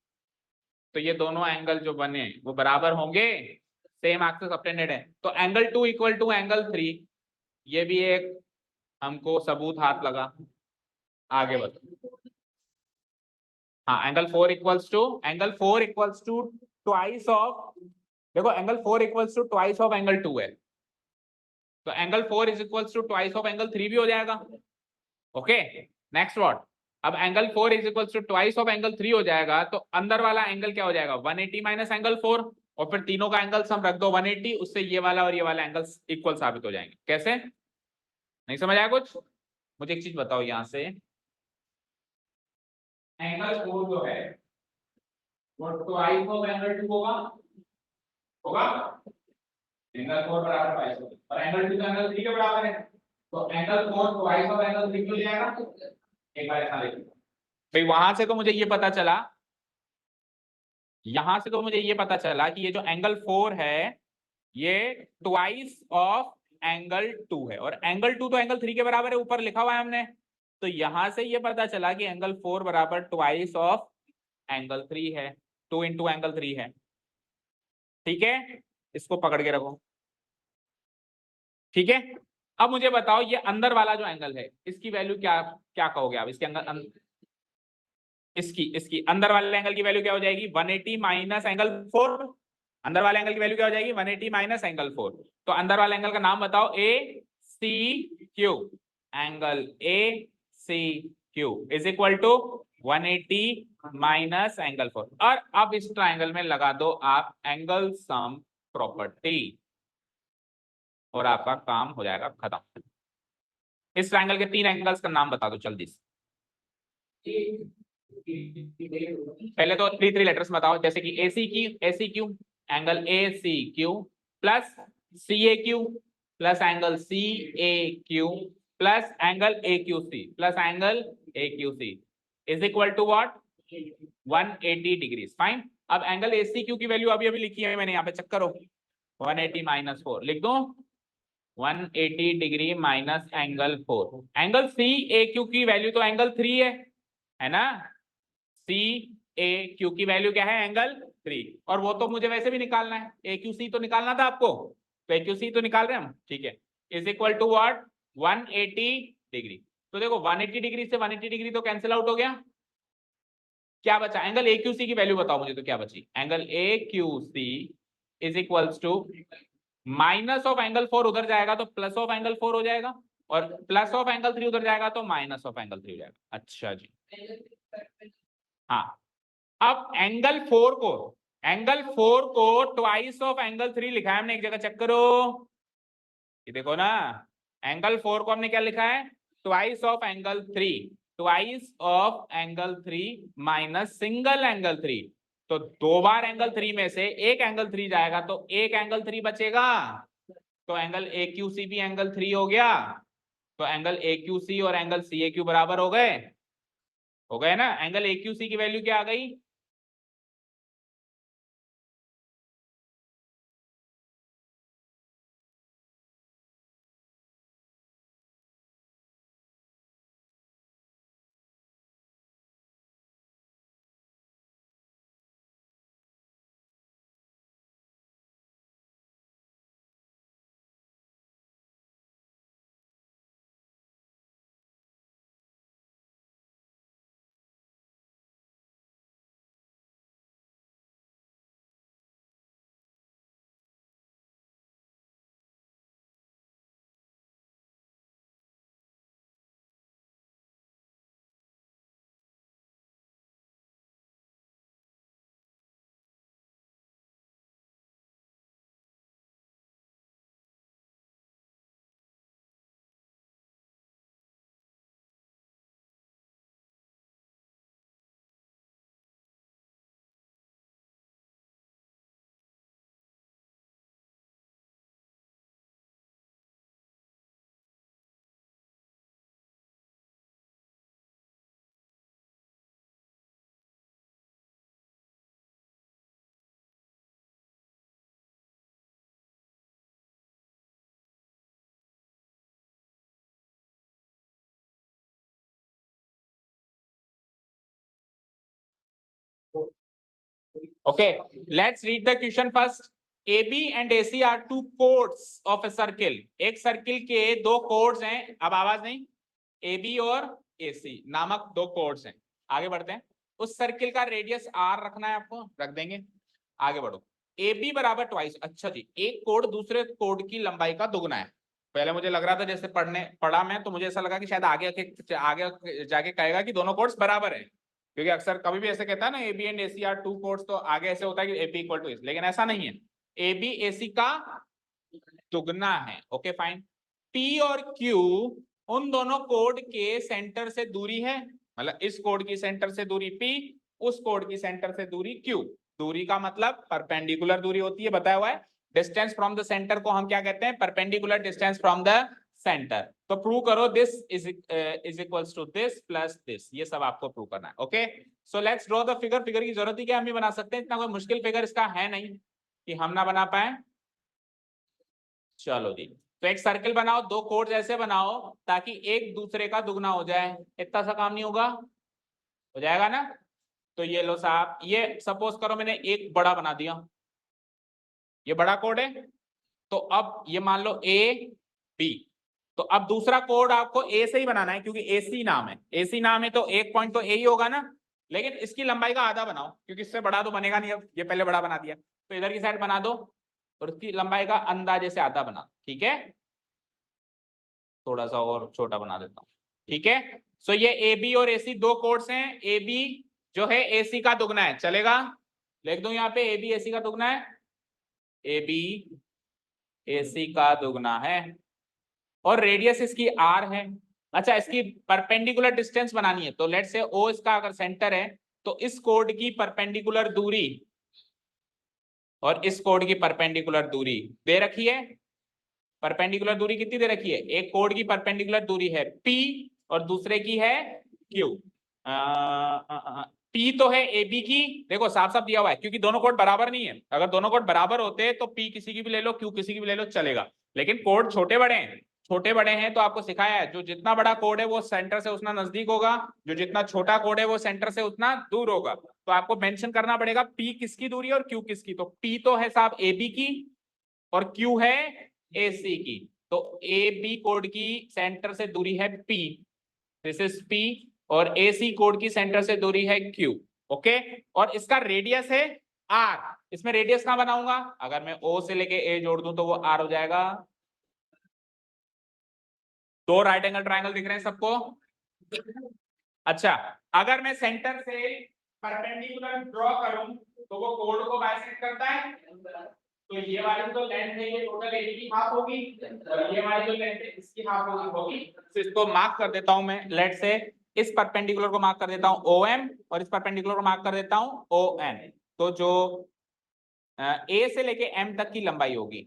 तो ये दोनों एंगल जो बने वो बराबर होंगे, सेम एक्सिस सबटेंडेड है, तो एंगल 2 इक्वल टू एंगल 3, ये भी एक हमको सबूत हाथ लगा। आगे बताओ। हाँ angle 4 equals to twice of, देखो angle 4 equals to twice of angle 2 है, तो angle 4 is equals to twice of angle 3 भी हो जाएगा। ओके नेक्स्ट व्हाट, अब angle 4 is equals to twice of angle 3 हो जाएगा, तो अंदर वाला एंगल क्या हो जाएगा 180 माइनस एंगल 4, और फिर तीनों का एंगल सम रख दो 180, उससे ये वाला और ये वाला एंगल इक्वल साबित हो जाएंगे। कैसे, नहीं समझ आया कुछ? मुझे एक चीज बताओ, यहां से एंगल 4 जो है वो ट्वाइस ऑफ एंगल 2 होगा, होगा एंगल 4 बराबर ट्वाइस ऑफ, और एंगल 2 एंगल 3 के बराबर है, तो एंगल 4 ट्वाइस ऑफ एंगल 3 हो जाएगा। एक बार ऐसा देखिए भाई, वहां से तो मुझे ये पता चला, यहां से तो मुझे ये पता चला कि ये जो एंगल 4 है ये ट्वाइस ऑफ एंगल 2 है, और एंगल 2 तो एंगल 3 के बराबर है, ऊपर लिखा हुआ है हमने, तो यहां से ये पता चला कि एंगल 4 बराबर ट्वाइस ऑफ एंगल 3 है, 2 इंटू एंगल 3 है। ठीक है, इसको पकड़ के रखो, ठीक है। अब मुझे बताओ ये अंदर वाला जो एंगल है इसकी वैल्यू क्या क्या कहोगे आप, इसके इसकी अंदर वाले एंगल की वैल्यू क्या हो जाएगी 180 माइनस एंगल 4, अंदर वाले एंगल की वैल्यू क्या हो जाएगी 180 माइनस एंगल 4, तो अंदर वाले एंगल का नाम बताओ A C Q, angle A C Q is equal to 180 minus angle 4, और अब इस ट्राइंगल में लगा दो आप एंगल सम प्रॉपर्टी, और आपका काम हो जाएगा खत्म। इस ट्राइंगल के 3 एंगल्स का नाम बता दो जल्दी से। पहले तो 3 लेटर्स बताओ, जैसे कि AC Q angle A C Q plus C A Q plus angle C A Q plus angle A Q C plus angle A Q C is equal to what 180 degree. Fine, अब एंगल ए सी क्यू की वैल्यू अभी अभी लिखी है मैंने यहाँ पे, चेक करो 180 माइनस 4 लिख दो, 180 degree minus angle 4, angle C A Q की वैल्यू तो एंगल 3 है ना, सी ए क्यू की वैल्यू क्या है एंगल 3, और वो तो मुझे वैसे भी निकालना है, ए क्यू सी तो निकालना था आपको, तो ए क्यू सी तो निकाल रहे हैं हम, ठीक है, is equal to what 180 degree. तो देखो 180 डिग्री से 180 डिग्री तो कैंसिल आउट हो गया, क्या बचा एंगल ए क्यू सी की वैल्यू बताओ मुझे, तो क्या बची angle A Q C is equals to minus of angle 4 उधर जाएगा तो प्लस ऑफ एंगल 4 हो जाएगा, और प्लस ऑफ एंगल 3 उधर जाएगा तो माइनस ऑफ एंगल 3 हो जाएगा। अच्छा जी, हाँ, अब एंगल 4 को ट्वाइस ऑफ एंगल 3 लिखा है हमने एक जगह, चेक करो, ये देखो ना, एंगल 4 को हमने क्या लिखा है twice of angle 3, twice of angle 3 minus single angle 3, तो 2 बार एंगल 3 में से एक एंगल 3 जाएगा तो एक एंगल 3 बचेगा, तो एंगल AQC भी एंगल 3 हो गया। तो एंगल AQC और एंगल CAQ बराबर हो गए ना। एंगल AQC की वैल्यू क्या आ गई? Okay, let's read the question first. AB and AC are two chords of a circle. एक सर्किल के दो chords हैं, अब आवाज नहीं, AB और AC नामक दो chords हैं। आगे बढ़ते हैं। उस सर्किल का रेडियस R रखना है आपको, रख देंगे। आगे बढ़ो। AB बराबर ट्वाइस, अच्छा जी, एक कोड दूसरे कोड की लंबाई का दुगना है। पहले मुझे लग रहा था जैसे पढ़ा मैं तो मुझे ऐसा लगा कि शायद आगे जाके कहेगा कि दोनों कोड्स बराबर है, क्योंकि अक्सर कभी भी ऐसे कहता है ना AB and AC are two chords, तो आगे ऐसे होता है कि AB इक्वल टू AC, लेकिन ऐसा नहीं है। AB AC का दुगना है। Okay fine. P और Q उन दोनों कोड के सेंटर से दूरी है, मतलब इस कोड की सेंटर से दूरी P, उस कोड की सेंटर से दूरी Q। दूरी का मतलब परपेंडिकुलर दूरी होती है, बताया हुआ है। डिस्टेंस फ्रॉम द सेंटर को हम क्या कहते हैं? Perpendicular distance from the center. तो प्रूव करो this is equals to this plus this, ये सब आपको प्रूव करना है। Okay, so let's draw the figure. Figure की जरूरत ही क्या, हम भी बना सकते हैं, इतना कोई मुश्किल फिगर इसका है नहीं कि हम ना बना पाए। चलो जी, तो एक सर्कल बनाओ, दो कोड्स ऐसे बनाओ ताकि एक दूसरे का दुगना हो जाए। इतना सा काम नहीं होगा, हो जाएगा ना? तो ये लो साहब, ये सपोज करो मैंने एक बड़ा बना दिया, ये बड़ा कोड है। तो अब ये मान लो AB, तो अब दूसरा कोड आपको A से ही बनाना है क्योंकि AC नाम है। AC नाम है तो एक पॉइंट तो A ही होगा ना, लेकिन इसकी लंबाई का आधा बनाओ क्योंकि इससे बड़ा तो बनेगा नहीं। अब ये पहले बड़ा बना दिया तो इधर की साइड बना दो और इसकी लंबाई का अंदाजे से आधा बना, ठीक है? थोड़ा सा और छोटा बना देता हूँ, ठीक है? सो ये AB और AC दो कोड्स हैं। AB जो है AC का दुगना है, चलेगा? लिख दो यहाँ पे AB AC का दुगना है, AB AC का दुगना है, और रेडियस इसकी R है। अच्छा, इसकी परपेंडिकुलर डिस्टेंस बनानी है, तो लेट्स से O इसका अगर सेंटर है तो इस कोड की परपेंडिकुलर दूरी और इस कोड की परपेंडिकुलर दूरी दे रखी है। परपेंडिकुलर दूरी कितनी दे रखी है? एक कोड की परपेंडिकुलर दूरी है P और दूसरे की है Q। P तो है AB की, देखो साफ साफ दिया हुआ है, क्योंकि दोनों कोड बराबर नहीं है। अगर दोनों कोड बराबर होते तो P किसी की भी ले लो, Q किसी की भी ले लो, चलेगा। लेकिन कोड छोटे बड़े हैं, छोटे बड़े हैं तो आपको सिखाया है जो जितना बड़ा कोड है वो सेंटर से उतना नजदीक होगा, जो जितना छोटा कोड है वो सेंटर से उतना दूर होगा। तो आपको मेंशन करना पड़ेगा P किसकी दूरी और Q किसकी। तो P तो है साहब AB की और Q है AC की। तो AB कोड की सेंटर से दूरी है P, दिस इज P, और AC कोड की सेंटर से दूरी है Q। ओके, और इसका रेडियस है R। इसमें रेडियस कहां बनाऊंगा? अगर मैं O से लेके A जोड़ दूं तो वो R हो जाएगा। दो राइट एंगल ट्रायंगल दिख रहे हैं सबको? अच्छा, अगर मैं सेंटर से परपेंडिकुलर ड्रॉ करूं तो वो कोड को बाइसेक्ट करता है। तो ये वाली जो लेंथ है ये टोटल एरिया की हाफ होगी, और ये वाली जो लेंथ है इसकी हाफ होगी। तो इसको मार्क कर देता हूं मैं, लेट से इस परपेंडिकुलर को मार्क कर देता हूं OM और इस परपेंडिकुलर को मार्क कर देता हूं ON। तो जो ए से लेके एम तक की लंबाई होगी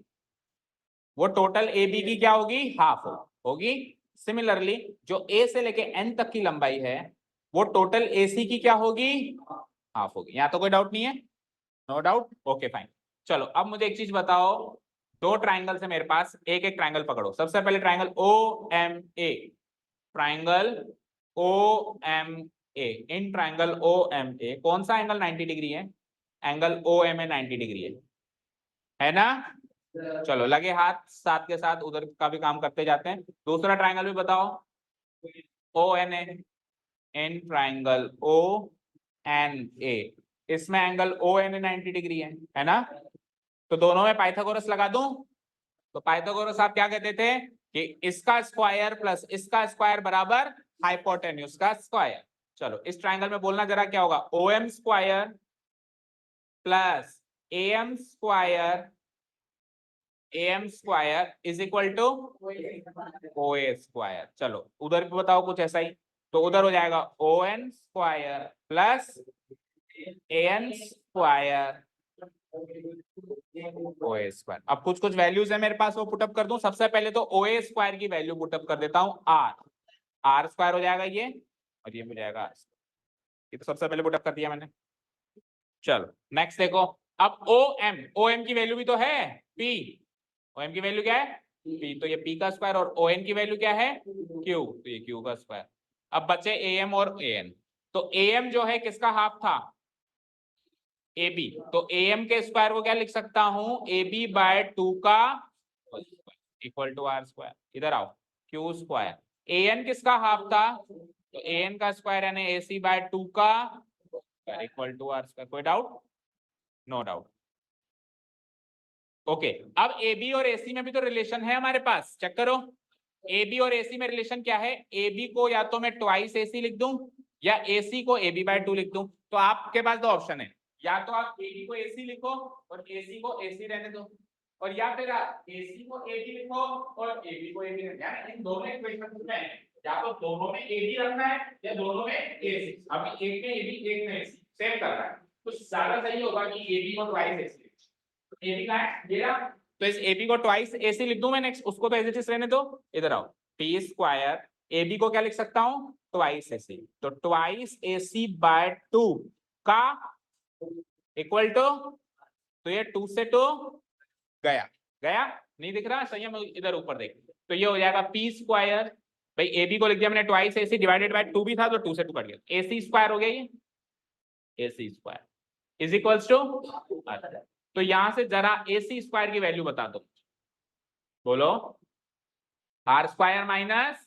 वो टोटल ए बी की क्या होगी, हाफ होगी। सिमिलरली जो ए से लेके एन तक की लंबाई है वो टोटल ए सी की क्या होगी, हाफ होगी। यहाँ तो कोई डाउट नहीं है, नो डाउट, ओके फाइन। चलो अब मुझे एक चीज बताओ, दो ट्राइंगल है मेरे पास, एक एक ट्राइंगल पकड़ो। सबसे पहले triangle O M A, triangle O M A, in triangle O M A कौन सा एंगल 90 डिग्री है, angle O M A 90 degree है ना। चलो लगे हाथ, साथ के साथ उधर का भी काम करते जाते हैं। दूसरा ट्राइंगल भी बताओ, O N A, in triangle O N A, इसमें angle O N A 90 degree है ना। तो दोनों में पाइथागोरस लगा दूं। तो पाइथागोरस आप क्या कहते थे कि इसका स्क्वायर प्लस इसका स्क्वायर बराबर हाइपोटेन्यूज का स्क्वायर। चलो इस ट्राइंगल में बोलना जरा क्या होगा, O M square plus A M square, A M square is equal to O A square. चलो उधर भी बताओ कुछ ऐसा ही, तो उधर हो जाएगा O N square plus A N square O A square. अब कुछ कुछ वैल्यूज है मेरे पास, वो पुटअप कर दूं। सबसे पहले तो ओ ए स्क्वायर की वैल्यू पुटअप कर देता हूं, आर, आर स्क्वायर हो जाएगा ये, और ये हो जाएगा आर। ये तो सबसे पहले पुटअप कर दिया मैंने। चलो नेक्स्ट देखो, अब ओ एम की वैल्यू भी तो है पी, ओ एम की वैल्यू क्या है पी, तो ये पी का स्क्वायर, और ओ एन की वैल्यू क्या है क्यू, तो ये क्यू का स्क्वायर। अब बचे ए एम और ए एन, तो ए एम जो है किसका हाफ था, ए बी, तो ए एम के स्क्वायर को क्या लिख सकता हूं, ए बी बाय 2 का इक्वल टू आर स्क्वायर। इधर आओ, क्यू स्क्वायर, ए एन किसका हाफ था, तो ए एन का स्क्वायर यानी ए सी बाय 2 का इक्वल टू आर स्क्वायर। कोई डाउट, नो डाउट, ओके। अब ए बी और ए सी में भी तो रिलेशन है हमारे पास, चेक करो। ए बी और ए सी में रिलेशन क्या है, ए बी को या तो मैं ट्वाइस ए सी लिख दूं या ए सी को ए बी बाय 2 लिख दूं। तो आपके पास दो ऑप्शन है, या तो आप ए बी को ए सी लिखो और ए सी को ए सी रहने दो, और या फिर आप ए सी को ए बी लिखो और ए बी को ए बी रहने दो। इन दोनों इक्वेशन में या तो दोनों में ए बी रखना है या दोनों में ए सी। अभी एक में ए बी एक में ए सी सेम करना है, तो ज्यादा सही होगा कि ए बी को twice A C, A B का है ये रहा, तो इस ए बी को ट्वाइस ए सी लिख दूं मैं, नेक्स्ट उसको तो एज इट इज रहने दो। इधर आओ, टी स्क्वायर, ए बी को क्या लिख सकता हूं ट्वाइस ए सी, तो ट्वाइस ए सी बाय 2 का इक्वल टू, तो ये 2 से 2 गया, गया नहीं दिख रहा सही है, इधर ऊपर देख, तो ये हो जाएगा पी स्क्वायर, भाई ए बी को लिख दिया मैंने twice A C divided by 2 भी था तो 2 से 2 कट गया, ए सी स्क्वायर हो गया ये, ए सी स्क्वायर इज इक्वल्स टू, तो यहां से जरा ए सी स्क्वायर की वैल्यू बता दो, बोलो, आर स्क्वायर माइनस,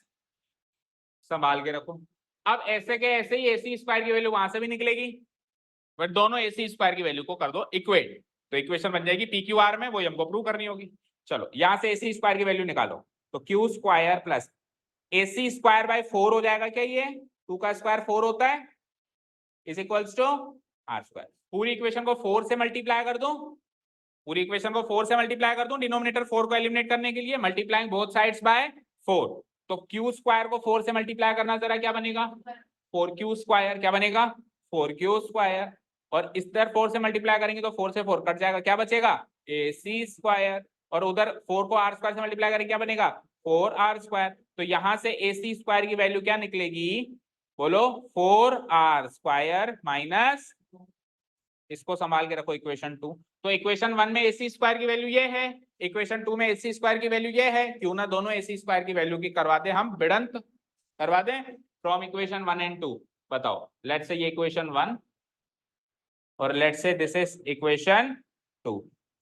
संभाल के रखो। अब ऐसे के ऐसे ही ए सी स्क्वायर की वैल्यू वहां से भी निकलेगी, बट दोनों ए सी स्क्वायर की वैल्यू को कर दो इक्वेट, तो इक्वेशन बन जाएगी पी क्यू आर में, वो हमको प्रूव करनी होगी। चलो यहां से ए सी स्क्वायर की वैल्यू निकालो, तो Q square plus A C square by 4 हो जाएगा, क्या ये 2 का स्क्वायर 4 होता है, is equals to R square. पूरी इक्वेशन को 4 से मल्टीप्लाई कर दूं, पूरी इक्वेशन को 4 से मल्टीप्लाई कर दूं, डिनोमिनेटर 4 को एलिमिनेट करने के लिए, मल्टीप्लाइंग बोथ साइड्स बाय 4, तो क्यू स्क्वायर को 4 से मल्टीप्लाई करना जरा क्या बनेगा 4 क्यू स्क्वायर, क्या बनेगा 4 क्यू स्क्वायर, और इस तरह 4 से मल्टीप्लाई करेंगे तो 4 से 4 कट जाएगा, क्या बचेगा ए सी स्क्वायर, और उधर 4 को आर स्क्वायर से मल्टीप्लाई करेंगे क्या बनेगा 4 आर स्क्वायर, तो यहां से ए सी स्क्वायर की वैल्यू क्या निकलेगी, बोलो 4 आर स्क्वायर माइनस, इसको संभाल के रखो इक्वेशन 2, तो इक्वेशन 1 में ए सी स्क्वायर की वैल्यू ये है, इक्वेशन 2 में ए सी स्क्वायर की वैल्यू ये है, क्यों ना दोनों ए सी स्क्वायर की वैल्यू की करवा दें हम भिड़ंत, करवा दें फ्रॉम इक्वेशन 1 एंड 2। बताओ, लेट्स से ये इक्वेशन 1 और let's say this is equation 2,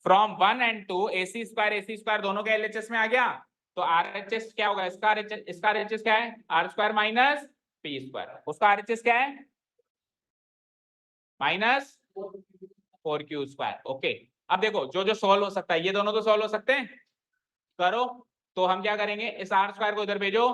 from 1 and 2 C सी स्क्वायर दोनों के एलएचएस में आ गया, तो आरएचएस क्या होगा, इसका आरएचएस क्या है r square minus p square, उसका आरएचएस क्या है माइनस 4 क्यू स्क्वायर। ओके, अब देखो जो जो सॉल्व हो सकता है, ये दोनों तो सॉल्व हो सकते हैं, करो, तो हम क्या करेंगे, इस आर स्क्वायर को इधर भेजो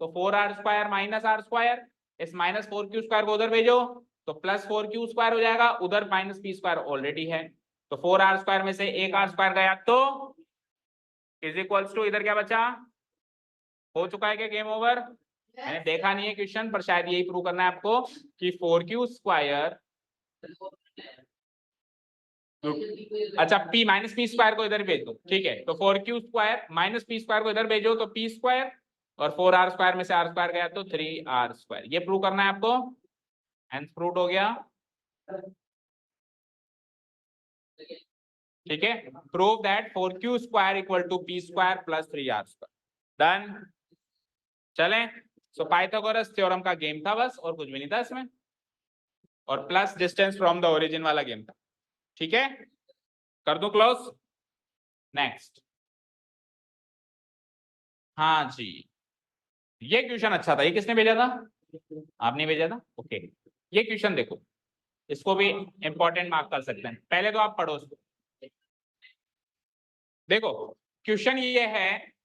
तो 4 r square minus r square, इस माइनस 4 क्यू स्क्वायर को उधर भेजो तो प्लस 4 क्यू स्क्वायर हो जाएगा, उधर माइनस पी स्क्वायर ऑलरेडी है, तो 4 आर स्क्वायर में से एक आर स्क्वायर गया, तो इज इक्वल्स टू इधर क्या बचा, हो चुका है क्या गेम ओवर, मैंने देखा नहीं है क्वेश्चन पर शायद यही प्रूव करना है आपको कि 4 क्यू स्क्वायर अच्छा p माइनस पी स्क्वायर को इधर भेज दो, ठीक है। तो 4q² माइनस पी स्क्वायर को इधर भेजो तो p स्क्वायर, और 4r स्क्वायर में से r स्क्वायर गया तो 3r स्क्वायर। ये प्रूव करना है आपको, एंड प्रूव हो गया, ठीक है। Prove that 4q² equal to p square plus 3r square. Done. चलें, सो पाइथागोरस थ्योरम का गेम था बस, और कुछ भी नहीं था इसमें, और plus distance from the origin वाला गेम था, ठीक है। कर दूं क्लोज? नेक्स्ट। हाँ जी, ये क्वेश्चन अच्छा था। ये किसने भेजा था? आपने भेजा था, ओके। ये क्वेश्चन देखो, इसको भी इंपॉर्टेंट मार्क कर सकते हैं। पहले तो आप पढ़ो इसको। देखो क्वेश्चन ये है,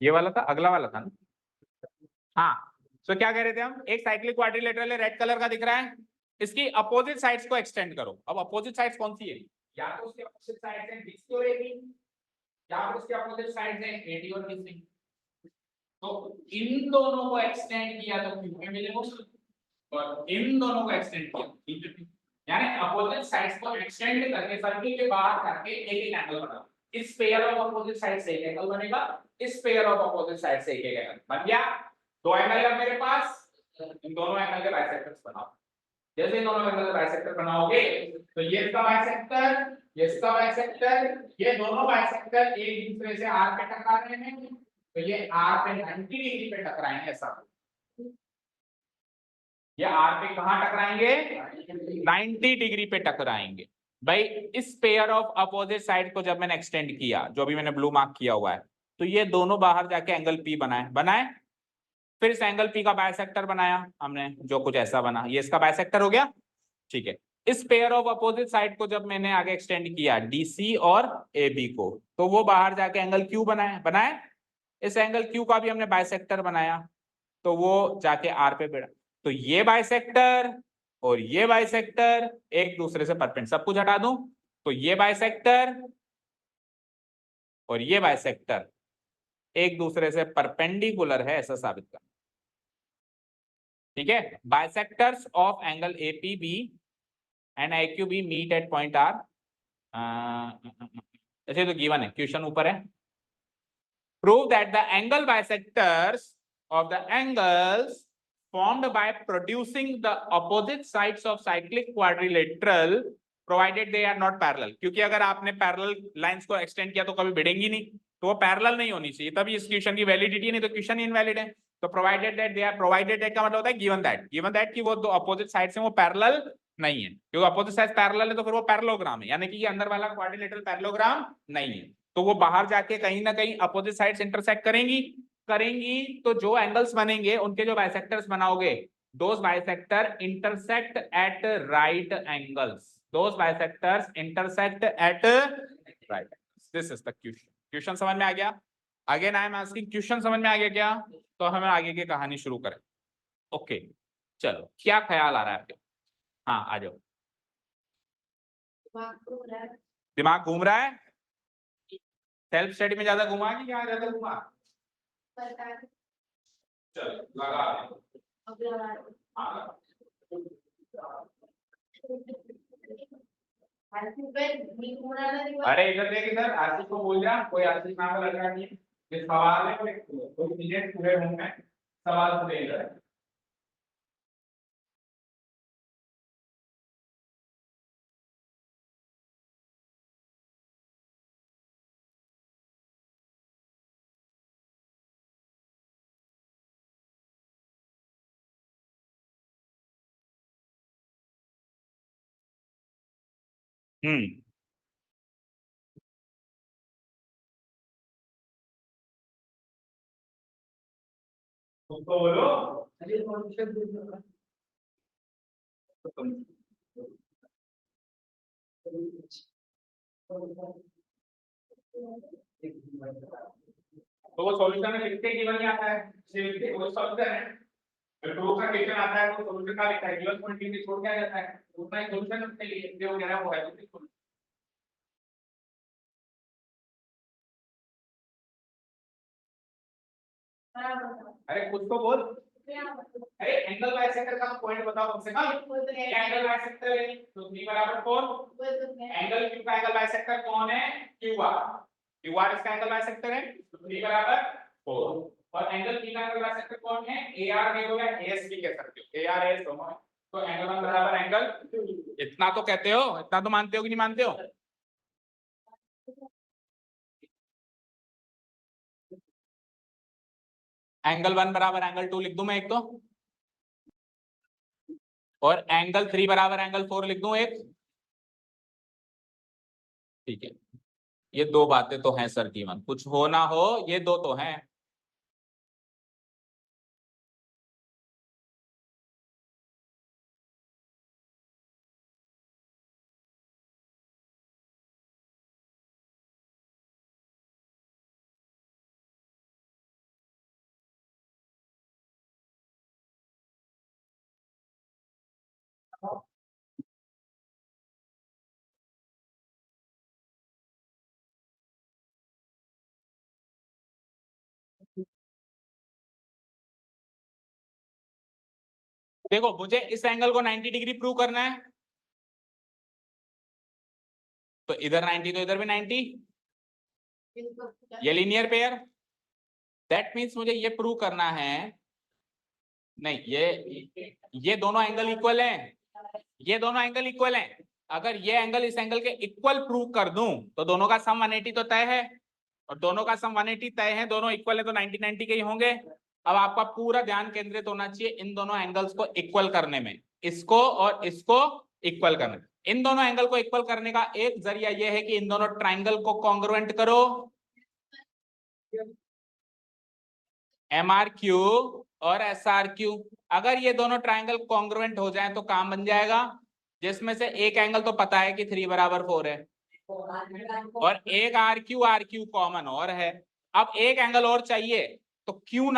ये वाला था, अगला वाला था ना? हाँ। तो क्या कह रहे थे हम, एक साइक्लिक क्वाड्रिलेटरल है, रेड कलर का दिख रहा है, इसकी अपोजिट साइड्स को एक्सटेंड करो। अब अपोजिट साइड्स कौन सी है? या तो उसके अपोजिट साइड्स हैं BC और AB, या फिर उसके अपोजिट साइड्स हैं AD और BC। तो इन दोनों को एक्सटेंड किया तो क्यू में मिलेगा, और इन दोनों को एक्सटेंड किया, यानी अपोजिट साइड्स को एक्सटेंड करके सर्किल के बाहर करके एक एक एंगल बनाओ। इस पेयर ऑफ अपोजिट साइड से एक एंगल बनेगा, इस पेयर ऑफ अपोजिट साइड से एक एंगल बन गया। दो एंगल है मेरे पास, इन दोनों एंगल के बाइसेक्टर्स बनाओ। जैसे इन दोनों एंगल के बाइसेक्टर बनाओगे तो ये इसका बाइसेक्टर, ये इसका बाइसेक्टर, ये दोनों बाइसेक्टर एक दूसरे से आर पे टकरा रहे हैं, तो ये आर पे 90 डिग्री पे टकराएंगे। ऐसा ये आर पे कहां टकराएंगे? 90 डिग्री पे टकराएंगे। भाई इस पेयर ऑफ अपोजिट साइड को जब मैंने एक्सटेंड किया, जो अभी मैंने ब्लू मार्क किया हुआ है, तो ये दोनों बाहर जाके एंगल पी बनाए। फिर इस एंगल पी का बाइसेक्टर बनाया हमने, जो कुछ ऐसा बना, ये इसका बाइसेक्टर हो गया, ठीक है। इस पेयर ऑफ अपोजिट साइड को जब मैंने आगे एक्सटेंड किया डीसी और AB को, तो वो बाहर जाके एंगल क्यू बनाए। इस एंगल क्यू का भी हमने बाइसेक्टर बनाया, तो वो जाके आर पे भिड़ा। तो ये बाइसेक्टर और ये बाइसेक्टर एक दूसरे से परपेंडिकुलर, सब कुछ हटा दूं तो ये बाइसेक्टर और ये बाइसेक्टर एक दूसरे से परपेंडिकुलर है, ऐसा साबित कर, ठीक है। Bisectors of angle APB and IQB meet at point R, ऐसे तो गिवन है, क्वेश्चन ऊपर है। Prove that the angle bisectors of the angles formed by producing the opposite sides of cyclic quadrilateral provided they are not parallel, क्योंकि अगर आपने पैरेलल लाइंस को एक्सटेंड किया तो कभी भिड़ेंगी नहीं, तो वो पैरेलल नहीं होनी चाहिए, तभी इस क्वेश्चन की वैलिडिटी, नहीं तो क्वेश्चन इनवैलिड है। तो provided that they are, provided that का मतलब होता है गिवन दैट कि वो दो अपोजिट साइड से वो पैरेलल नहीं है, क्योंकि अपोजिट साइड पैरेलल है तो फिर वो पैरेललोग्राम है, यानी कि ये अंदर वाला क्वाड्रिलेटरल पैरेललोग्राम नहीं है, तो वो बाहर जाके कहीं ना कहीं अपोजिट साइड्स इंटरसेक्ट करेंगी तो जो एंगल्स बनेंगे उनके जो बाइसेक्टर्स बनाओगे, those bisector intersect at right angles, those bisectors intersect at right. This is the question. Question समझ में आ गया? Again I am asking, question समझ में आ गया क्या? तो हमें आगे की कहानी शुरू करें। ओके चलो, क्या ख्याल आ रहा है आपके? हाँ आ जाओ। दिमाग घूम रहा है? सेल्फ स्टडी में ज्यादा घुमा कि यहाँ ज्यादा घुमा? चलो लगा हाँ। अरे इधर देख, इधर आशीष को बोल जा, कोई आशीष नाम का लड़का नहीं है, ये सवाल है, कोई मिनट पूरे होंगे, सवाल पूरे इधर। हम्म उसको बोलो तो वो सॉल्यूशन में लिखते गिवन ही आता है, से लिखते वो सॉल्यूशन है। जब प्रूफ का क्वेश्चन आता है तो सॉल्यूशन का लिखता है, गिवन क्वांटिटी छोड़ क्या जाता है, उतना ही सॉल्यूशन उसके लिए जो कह रहा है वो है। अरे कुछ तो बोल, अरे एंगल बाइसेक्टर का पॉइंट बताओ कम से कम, क्या एंगल बाइसेक्टर है तो 3 बराबर 4, एंगल क्यू का एंगल बाइसेक्टर कौन है, क्यू आर, क्यू आर इसका एंगल बाइसेक्टर है तो 3 बराबर 4, और एंगल पी का एंगल बाइसेक्टर कौन है, ए आर नहीं होगा एस भी कह सकते हो, ए आर एस दोनों है, तो एंगल 1 बराबर एंगल, इतना तो कहते हो, इतना तो मानते हो कि नहीं मानते हो। एंगल 1 बराबर एंगल 2 लिख दूं मैं एक तो, और एंगल 3 बराबर एंगल 4 लिख दूं एक, ठीक है। ये दो बातें तो हैं सर गिवन, कुछ हो ना हो ये दो तो हैं। देखो मुझे इस एंगल को 90 डिग्री प्रूव करना है, तो इधर 90 तो इधर भी 90, ये लीनियर पेयर, दैट मीन्स मुझे ये प्रूव करना है, नहीं ये दोनों एंगल इक्वल हैं, ये दोनों एंगल इक्वल हैं, अगर ये एंगल इस एंगल के इक्वल प्रूव कर दूं तो दोनों का सम 180 तो तय है, और दोनों का सम 180 तय है, दोनों इक्वल है तो 90 90 के ही होंगे। अब आपका पूरा ध्यान केंद्रित होना चाहिए इन दोनों एंगल्स को इक्वल करने में, इसको और इसको इक्वल करने में। इन दोनों एंगल को इक्वल करने का एक जरिया यह है कि इन दोनों ट्राइंगल को कॉन्ग्रुएंट करो, MRQ और SRQ, अगर ये दोनों ट्राइंगल कॉन्ग्रुएंट हो जाएं तो काम बन जाएगा, जिसमें से एक एंगल तो पता है कि 3 बराबर 4 है, और एक RQ कॉमन और है। अब एक एंगल और चाहिए, तो क्यों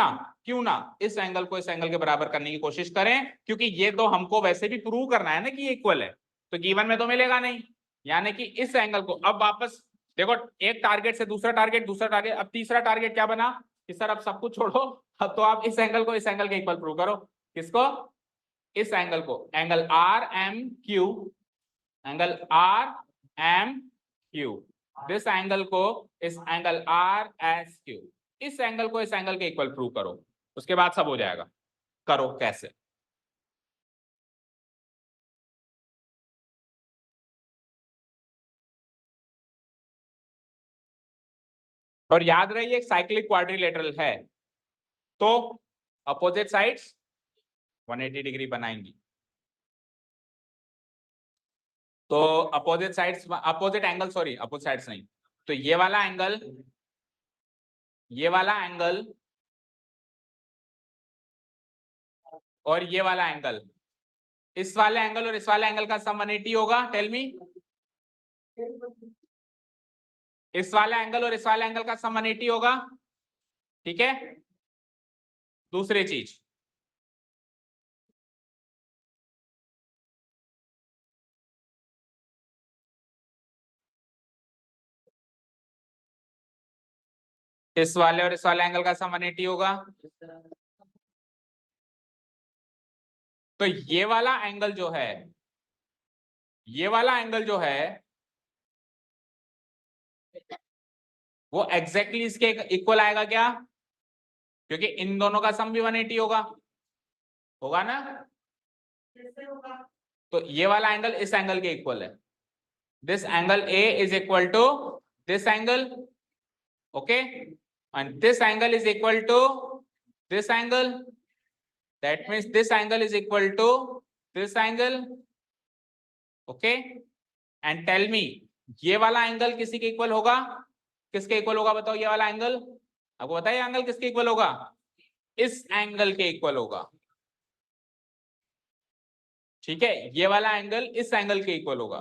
ना इस एंगल को इस एंगल के बराबर करने की कोशिश करें, क्योंकि ये तो हमको वैसे भी प्रूव करना है ना कि ये इक्वल है, तो गिवन में तो मिलेगा नहीं, यानी कि इस एंगल को अब वापस देखो, एक टारगेट से दूसरा टारगेट, दूसरा टारगेट, अब तीसरा टारगेट क्या बना कि सर अब सब कुछ छोड़ो, अब तो आप इस एंगल को इस एंगल के इक्वल प्रूव करो, किसको, इस एंगल को, angle RMQ, angle RMQ, this angle को इस एंगल RSQ, इस एंगल को इस एंगल के इक्वल प्रूव करो, उसके बाद सब हो जाएगा। करो कैसे, और याद रहिए एक साइक्लिक क्वाड्रिलेटरल है तो अपोजिट साइड्स 180 डिग्री बनाएंगी, तो opposite sides, opposite angle, sorry opposite sides नहीं, तो ये वाला एंगल, ये वाला एंगल और ये वाला एंगल, इस वाले एंगल और इस वाले एंगल का सम 180 होगा, टेल मी, इस वाले एंगल और इस वाले एंगल का सम 180 होगा, ठीक है। दूसरी चीज, इस वाले और इस वाले एंगल का सम 180 होगा, तो ये वाला एंगल जो है, ये वाला एंगल जो है वो एग्जैक्टली इसके इक्वल आएगा क्या, क्योंकि इन दोनों का सम भी 180 होगा, होगा ना, तो ये वाला एंगल इस एंगल के इक्वल है, this angle A is equal to this angle, okay, and this angle is equal to this angle, that means this angle is equal to this angle, okay, and tell me ये वाला एंगल किसी के इक्वल होगा? किसके इक्वल होगा बताओ? ये वाला एंगल आपको बताइए, एंगल किसके इक्वल होगा? इस एंगल के इक्वल होगा। ठीक है, ये वाला एंगल इस एंगल के इक्वल होगा।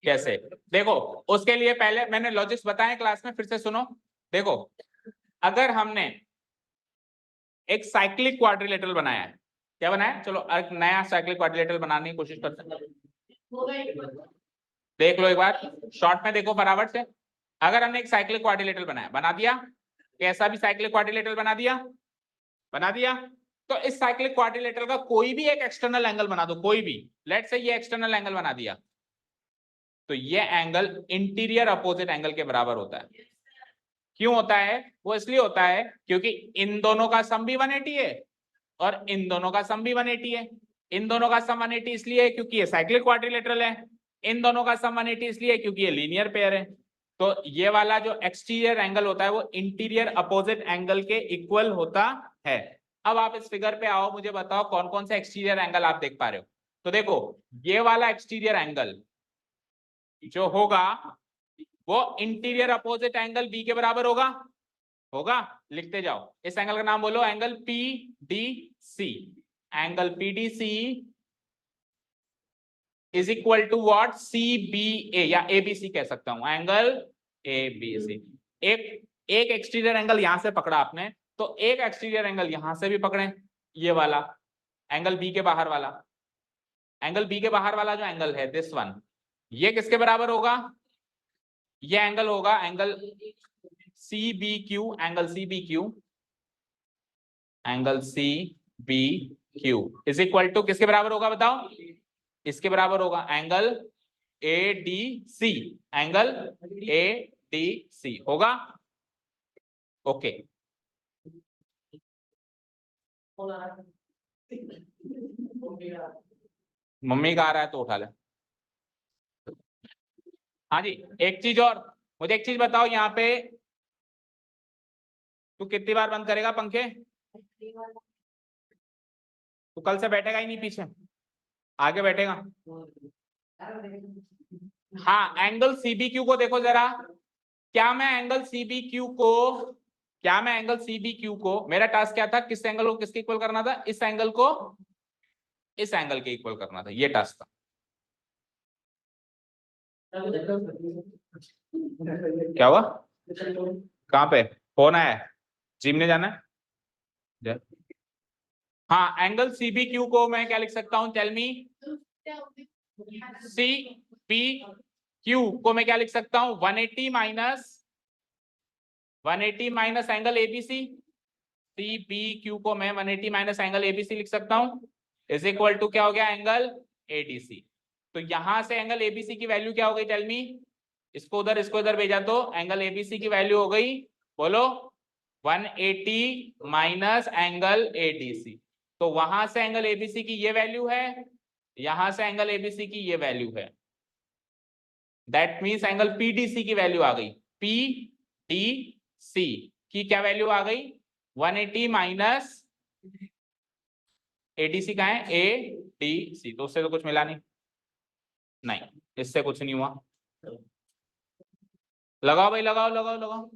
कैसे? देखो, उसके लिए पहले मैंने लॉजिक्स बताए क्लास में, फिर से सुनो। देखो, अगर हमने एक साइक्लिक क्वाड्रिलेटरल बनाया है, क्या बनाया? चलो एक नया साइक्लिक क्वाड्रिलेटरल बनाने की कोशिश करते हैं। देख लो एक बार, शॉर्ट में देखो फटाफट से। अगर हमने एक साइक्लिक क्वाड्रिलेटरल बनाया, बना दिया, कैसा भी साइक्लिक क्वाड्रिलेटरल बना दिया, बना दिया। तो इस साइक्लिक क्वाड्रिलेटरल का कोई भी एक एक्सटर्नल एंगल बना दो, कोई भी, लेट्स से ये एक्सटर्नल एंगल बना दिया, तो ये एंगल इंटीरियर अपोजिट एंगल के बराबर होता है। क्यों होता है? वो इसलिए होता है क्योंकि इन दोनों का सम भी 180 है और इन दोनों का सम भी 180 है। इन दोनों का सम 180 इसलिए है क्योंकि ये साइक्लिक क्वाड्रिलेटरल है, इन दोनों का सम 180 इसलिए है क्योंकि ये लीनियर पेयर है। तो ये वाला जो एक्सटीरियर एंगल होता है वो इंटीरियर अपोजिट एंगल के इक्वल होता है। अब आप इस फिगर पे आओ, मुझे बताओ कौन कौन से एक्सटीरियर एंगल आप देख पा रहे हो। तो देखो, ये वाला एक्सटीरियर एंगल जो होगा वो इंटीरियर अपोजिट एंगल बी के बराबर होगा। होगा, लिखते जाओ। इस एंगल का नाम बोलो, angle PDC. Angle PDC is equal to what? CBA, या एबीसी कह सकता हूं, एंगल एबीसी। एक एक्सटीरियर एंगल यहां से पकड़ा आपने, तो एक एक्सटीरियर एंगल यहां से भी पकड़े, ये वाला एंगल बी के बाहर वाला, एंगल बी के बाहर वाला जो एंगल है दिस वन, ये किसके बराबर होगा? ये एंगल होगा angle CBQ, angle CBQ, angle CBQ is equal to किसके बराबर होगा बताओ? इसके बराबर होगा, एंगल ADC, एंगल ADC होगा। ओके, मम्मी का आ रहा है तो उठा ले। हाँ जी, एक चीज और, मुझे एक चीज बताओ, यहाँ पे तू कितनी बार बंद करेगा पंखे? तू कल से बैठेगा ही नहीं पीछे, आगे बैठेगा। हाँ, एंगल CBQ को देखो जरा। क्या मैं एंगल CBQ को, मेरा टास्क क्या था? किस एंगल को किसके इक्वल करना था? इस एंगल को इस एंगल के इक्वल करना था, ये टास्क था। क्या हुआ? कहाँ पे फोन आया है? जिम ने जाना है? हाँ, एंगल CBQ को मैं क्या लिख सकता हूँ? Tell me. CBQ को मैं क्या लिख सकता हूँ? 180 माइनस एंगल ABC। CBQ को मैं 180 माइनस एंगल ABC लिख सकता हूँ, इज इक्वल टू क्या हो गया? Angle ADC। तो यहां से एंगल ABC की वैल्यू क्या हो गई? Tell me. इसको उधर भेजा तो एंगल ABC की वैल्यू हो गई, बोलो, 180 माइनस एंगल ADC। तो वहां से एंगल ABC की ये वैल्यू है, यहां से एंगल ABC की ये वैल्यू है। दैट मीन्स एंगल PDC की वैल्यू आ गई, PDC की क्या वैल्यू आ गई? 180 माइनस ADC का है ADC। तो उससे तो कुछ मिला नहीं, इससे कुछ नहीं हुआ। लगाओ भाई, लगाओ लगाओ लगाओ।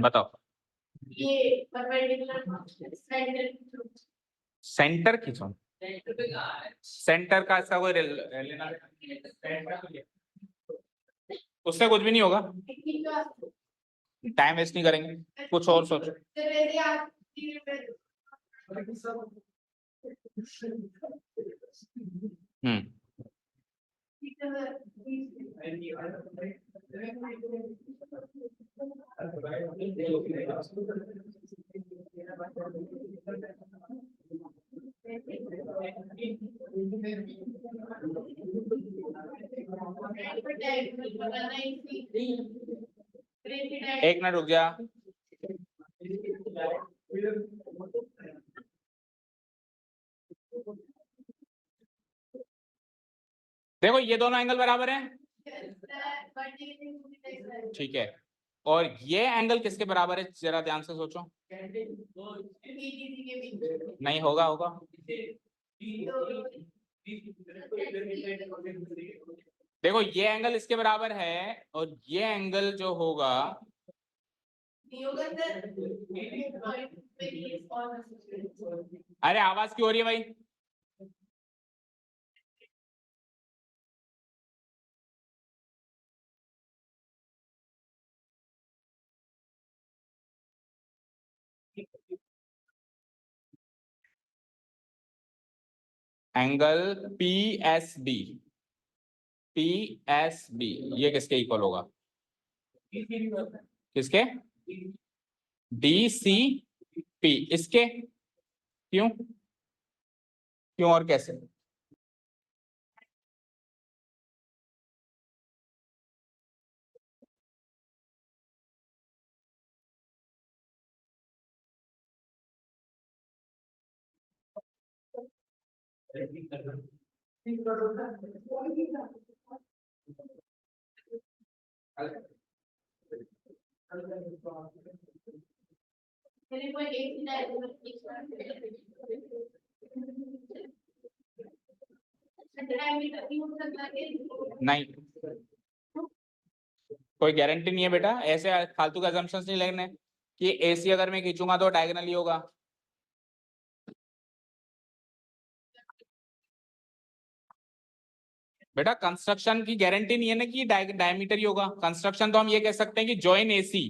बताओ। ये सेंटर खींचो, सेंटर का इसका कोई लेना, उससे कुछ भी नहीं होगा। टाइम वेस्ट नहीं करेंगे, कुछ और सोचो। एक मिनट रुक जा। देखो ये दोनों एंगल बराबर हैं, ठीक है, और ये एंगल किसके बराबर है, जरा ध्यान से सोचो। नहीं होगा, होगा। देखो ये एंगल इसके बराबर है और ये एंगल जो होगा, अरे आवाज क्यों हो रही है भाई? Angle P S B, P S B ये किसके इक्वल होगा? किसके? डी सी पी, इसके? क्यों? क्यों और कैसे? नहीं, कोई गारंटी नहीं है बेटा, ऐसे फालतू के assumptions नहीं लेने कि एसी अगर मैं खींचूंगा तो डायगोनल ही होगा। बेटा कंस्ट्रक्शन की गारंटी नहीं है ना कि डायमीटर ही होगा। कंस्ट्रक्शन तो हम ये कह सकते हैं कि जॉइन एसी,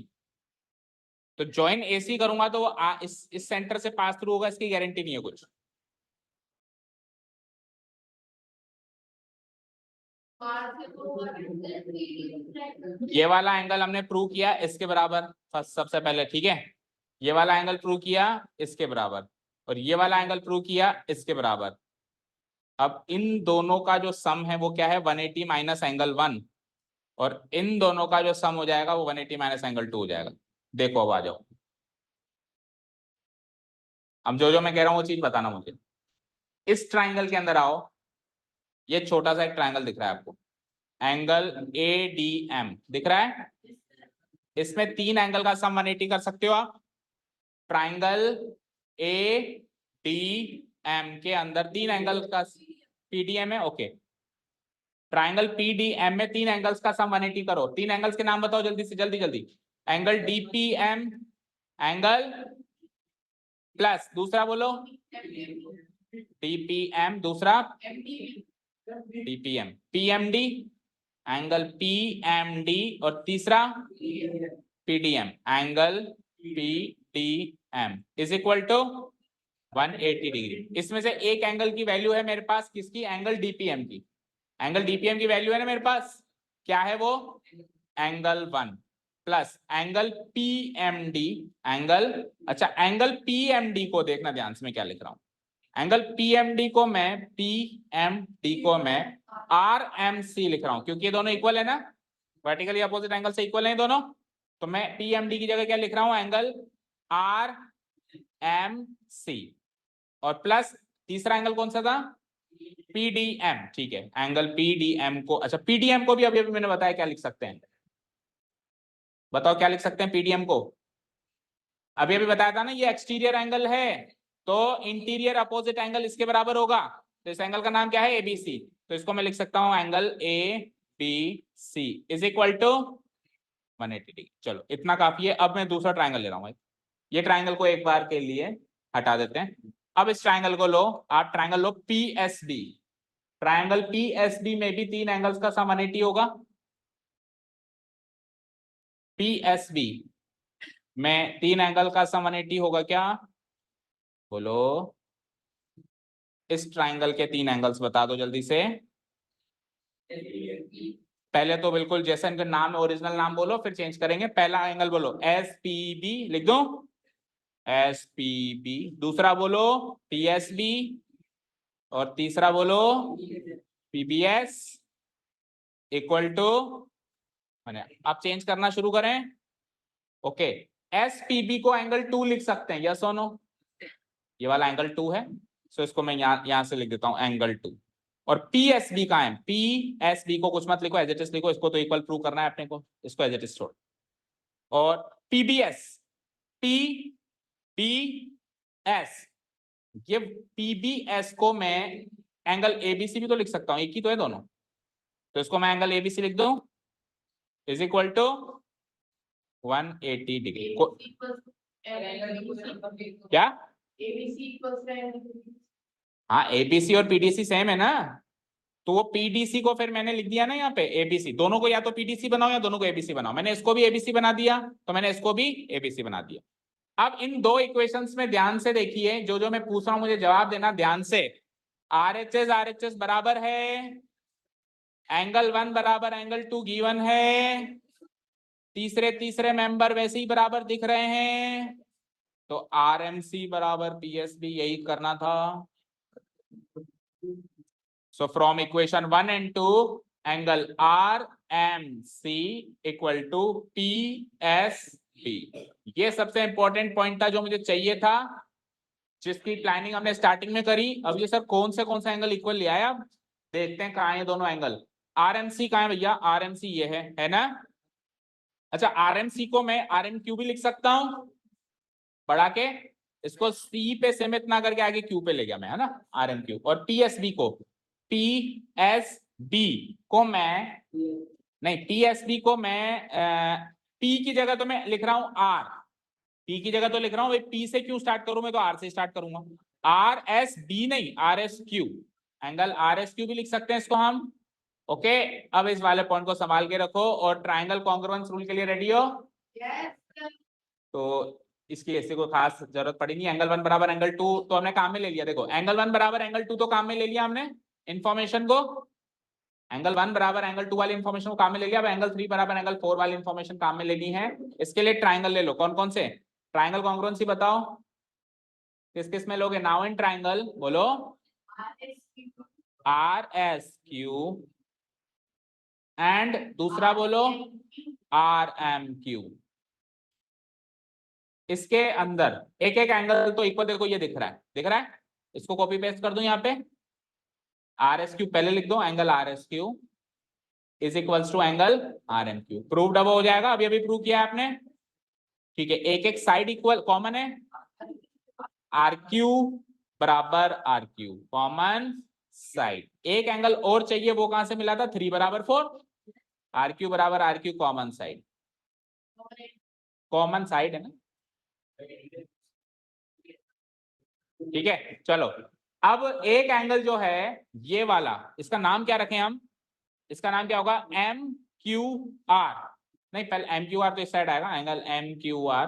तो जॉइन एसी करूंगा तो वो इस सेंटर से पास थ्रू होगा, इसकी गारंटी नहीं है कुछ। ये वाला एंगल हमने प्रूव किया इसके बराबर फर्स्ट, सबसे पहले, ठीक है। ये वाला एंगल प्रूव किया इसके बराबर, और ये वाला एंगल प्रूव किया इसके बराबर। अब इन दोनों का जो सम है वो क्या है? 180 माइनस एंगल 1, और इन दोनों का जो सम हो जाएगा वो 180 माइनस एंगल 2 हो जाएगा। देखो अब आ जाओ, अब जो जो मैं कह रहा हूँ वो चीज बताना मुझे। इस ट्राइंगल के अंदर आओ, ये छोटा सा एक ट्राइंगल दिख रहा है आपको, एंगल ए डी एम दिख रहा है। इसमें तीन एंगल का सम 180 कर सकते हो आप। ट्राइंगल ए डी एम के अंदर तीन एंगल का पीडीएम है, ओके। ट्राइंगल पीडीएम में तीन एंगल्स का सम 180 करो। तीन एंगल्स के नाम बताओ जल्दी से, जल्दी जल्दी। एंगल डीपीएम, एंगल प्लस दूसरा बोलो डीपीएम, दूसरा डीपीएम, पीएमडी, एंगल पीएमडी, और तीसरा PDM, angle PDM is equal to 180 degree. इसमें से एक एंगल की वैल्यू है मेरे पास, किसकी? एंगल डीपीएम की। एंगल डीपीएम की वैल्यू है ना मेरे पास, क्या है वो? Angle 1 plus angle PMD, angle, अच्छा एंगल पीएमडी को देखना ध्यान से, मैं क्या लिख रहा हूं। एंगल पीएमडी को मैं आरएमसी लिख रहा हूं, क्योंकि ये दोनों इक्वल है ना, वर्टिकली अपोजिट एंगल से इक्वल है दोनों। तो मैं पीएमडी की जगह क्या लिख रहा हूं? एंगल आर एम सी, और प्लस तीसरा एंगल कौन सा था? पीडीएम, ठीक है। एंगल पीडीएम को, अच्छा पीडीएम को भी अभी अभी मैंने बताया क्या लिख सकते हैं, बताओ क्या लिख सकते हैं पीडीएम को? अभी अभी बताया था ना, ये एक्सटीरियर एंगल है, तो इंटीरियर अपोजिट एंगल इसके बराबर होगा। तो इस एंगल का नाम क्या है? एबीसी। तो इसको मैं लिख सकता हूं angle A B C is equal to 180 degree. चलो इतना काफी है। अब मैं दूसरा ट्राइंगल ले रहा हूं, ये ट्राइंगल को एक बार के लिए हटा देते हैं। अब इस ट्राइंगल को लो, आप ट्राइंगल लो पीएसबी। ट्राइंगल पीएसबी में भी तीन एंगल्स का सम 180 होगा। पीएसबी में तीन एंगल का सम 180 होगा क्या? बोलो, इस ट्राइंगल के तीन एंगल्स बता दो जल्दी से। पहले तो बिल्कुल जैसा इनका नाम है, ओरिजिनल नाम बोलो, फिर चेंज करेंगे। पहला एंगल बोलो एस पी बी, लिख दो एस पी बी। दूसरा बोलो पीएसबी, और तीसरा बोलो पीबीएस इक्वल टू, मैंने अब चेंज करना शुरू करें। ओके, एस पी बी को एंगल 2 लिख सकते हैं, यस और नो? ये वाला एंगल 2 है, सो इसको मैं यहां से लिख देता हूं एंगल 2। और पी एस बी कहाँ है? पी एस बी को कुछ मत लिखो, एज इट इज लिखो, इसको तो इक्वल प्रूव करना है अपने को, इसको एज इट इज छोड़। और पीबीएस, पी बी एस, ये पीबीएस को मैं एंगल एबीसी भी तो लिख सकता हूं, एक ही तो है दोनों, तो इसको मैं एंगल एबीसी लिख दूं इज इक्वल टू 180 डिग्री। क्या? हाँ, एबीसी और पीडीसी सेम है ना, तो वो पीडीसी को फिर मैंने लिख दिया ना यहाँ पे एबीसी, दोनों को या तो पीडीसी बनाओ या दोनों को एबीसी बनाओ, मैंने इसको भी एबीसी बना दिया तो मैंने इसको भी एबीसी बना दिया। अब इन दो इक्वेशंस में ध्यान से देखिए, जो जो मैं पूछ रहा हूं मुझे जवाब देना ध्यान से। आरएचएस बराबर है, एंगल 1 बराबर एंगल 2 गिवन है, तीसरे मेंबर वैसे ही बराबर दिख रहे हैं, तो आरएमसी बराबर पीएसबी, यही करना था। So from equation 1 and 2, angle RMC equal to PSB. ये सबसे इंपॉर्टेंट पॉइंट था जो मुझे चाहिए था, जिसकी प्लानिंग हमने स्टार्टिंग में करी। अब ये सर कौन से एंगल इक्वल ले आया, अब देखते हैं कहाँ है दोनों एंगल। RMC कहाँ है भैया? RMC ये है ना? अच्छा, RMC को मैं RMQ भी लिख सकता हूँ बढ़ा के, इसको C पे सीमित ना करके आगे Q पे ले गया मैं, है ना, RMQ। और PSB को, PSB को मैं नहीं, PSB को मैं P की जगह तो मैं लिख रहा हूं R, P की जगह तो लिख रहा हूं, P से क्यों स्टार्ट करूं मैं, तो R से स्टार्ट करूंगा। RSB नहीं, RSQ, एंगल RSQ भी लिख सकते हैं इसको हम। ओके, अब इस वाले पॉइंट को संभाल के रखो और ट्राइंगल कॉन्ग्रुएंस रूल के लिए रेडी हो? तो इसकी ऐसे कोई खास जरूरत पड़ी नहीं। एंगल 1 बराबर एंगल 2 तो हमने काम में ले लिया, देखो एंगल 1 बराबर एंगल 2 तो काम में ले लिया हमने इंफॉर्मेशन को, एंगल 1 बराबर एंगल 2 वाली इंफॉर्मेशन को काम में ले लिया। अब एंगल 3 बराबर एंगल 4 वाली इंफॉर्मेशन काम में लेनी है। इसके लिए ट्राइंगल ले लो, कौन कौन से ट्राइंगल कॉन्ग्रुएंसी बताओ, किस किस में लोगे? नाउ इन ट्राइंगल बोलो, RSQ एंड दूसरा बोलो RMQ। इसके अंदर एक एक एंगल तो इक्वल, देखो ये दिख रहा है, इसको कॉपी पेस्ट कर दूं यहाँ पे, RSQ पहले लिख दो, angle RSQ is equals to angle RMQ। Proved अब हो जाएगा, अभी प्रूव किया है आपने, ठीक है। एक एक साइड इक्वल कॉमन है, RQ बराबर RQ कॉमन साइड। एक एंगल और चाहिए, वो कहां से मिला था? 3 बराबर 4, RQ बराबर RQ common side, common side है ना, ठीक है। चलो, अब एक एंगल जो है ये वाला, इसका नाम क्या रखें हम? इसका नाम क्या होगा? MQR, नहीं पहले MQR तो इस साइड आएगा, एंगल MQR,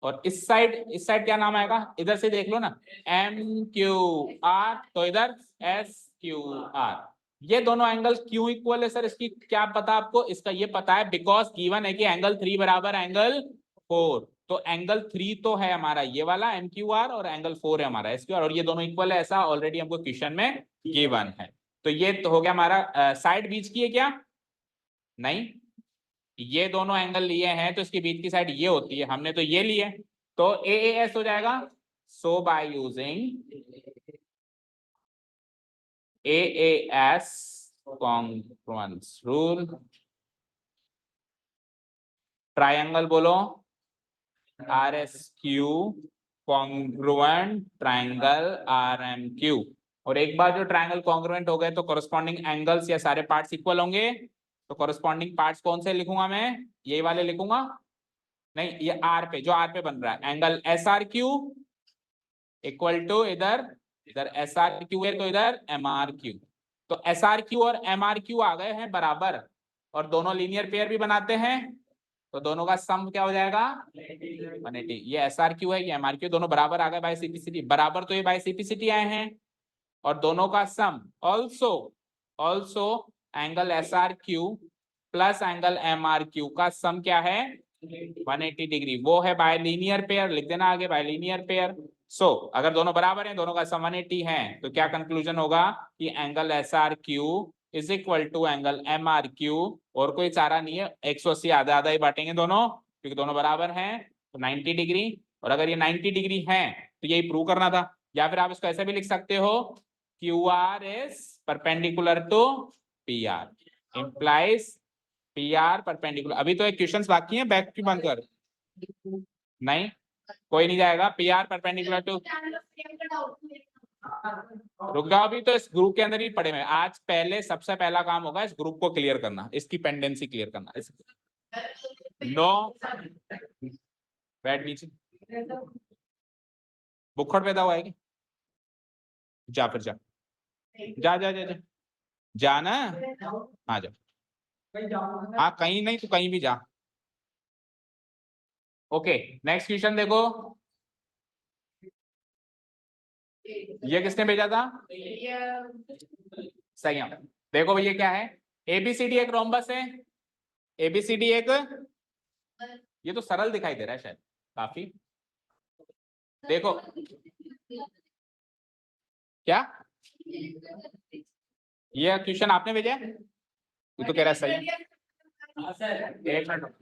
और इस साइड क्या नाम आएगा? इधर से देख लो ना, MQR, तो इधर SQR। ये दोनों एंगल क्यों इक्वल है सर, इसकी क्या पता आपको? इसका ये पता है बिकॉज गिवन है कि एंगल 3 बराबर एंगल 4, तो एंगल 3 तो है हमारा ये वाला MQR और एंगल 4 है हमारा SQR, और ये दोनों इक्वल है, ऐसा ऑलरेडी हमको क्वेश्चन में गिवन है। तो ये तो हो गया हमारा। साइड बीच की है क्या? नहीं, ये दोनों एंगल लिए हैं तो इसके बीच की साइड ये होती है, हमने तो ये लिए, तो AAS हो जाएगा। So by using AAS congruence rule, triangle बोलो RSQ कॉन्ग्रुएंट ट्रायंगल RMQ। और एक बार जो ट्रायंगल कॉन्ग्रुएंट हो गए तो कॉरेस्पॉन्डिंग एंगल्स या सारे पार्ट्स इक्वल होंगे, तो कॉरेस्पॉन्डिंग पार्ट्स कौन से लिखूंगा मैं? ये वाले लिखूंगा, नहीं ये R पे, जो R पे बन रहा है, एंगल SRQ इक्वल टू इधर SRQ है तो इधर MRQ, तो SRQ और MRQ आ गए हैं बराबर, और दोनों लीनियर पेयर भी बनाते हैं, तो दोनों का सम क्या हो जाएगा? 180। ये SRQ है, ये MRQ, दोनों बराबर आ गए बाय सिंपलिसिटी, बराबर तो ये बाय सिंपलिसिटी आए हैं, और दोनों का sum also angle SRQ plus angle MRQ का सम क्या है? 180 डिग्री, वो है बाय लीनियर पेयर, लिख देना आगे बाय लीनियर पेयर। सो अगर दोनों बराबर हैं, दोनों का सम 180 है, तो क्या कंक्लूजन होगा कि angle SRQ is equal to angle MRQ, और कोई चारा नहीं है, 180 आधा आधा ही बांटेंगे दोनों, क्योंकि दोनों बराबर हैं, तो 90 डिग्री। और अगर ये 90 डिग्री है तो यही प्रूव करना था, या फिर आप इसको ऐसे भी लिख सकते हो QR is perpendicular to PR implies PR perpendicular। अभी तो एक क्वेश्चन बाकी है, बैक क्यों बंद कर, नहीं कोई नहीं जाएगा। PR perpendicular to, रुक जाओ, अभी तो इस ग्रुप के अंदर ही पढ़े हुए। आज पहले सबसे पहला काम होगा इस ग्रुप को क्लियर करना, इसकी पेंडेंसी क्लियर करना। नो बैठ नीचे, बुखड़ पैदा हुआ है क्या? जा फिर जा जा जा जा जा, जा ना, हाँ जा, हाँ कहीं नहीं तो कहीं भी जा। ओके नेक्स्ट क्वेश्चन देखो, ये किसने भेजा था? सही है। देखो भैया क्या है, एबीसीडी एक रोम्बस है, एबीसीडी एक, ये तो सरल दिखाई दे रहा है शायद काफी। देखो क्या ये क्वेश्चन आपने भेजा है? ये तो कह रहा है सही है। एक मिनट,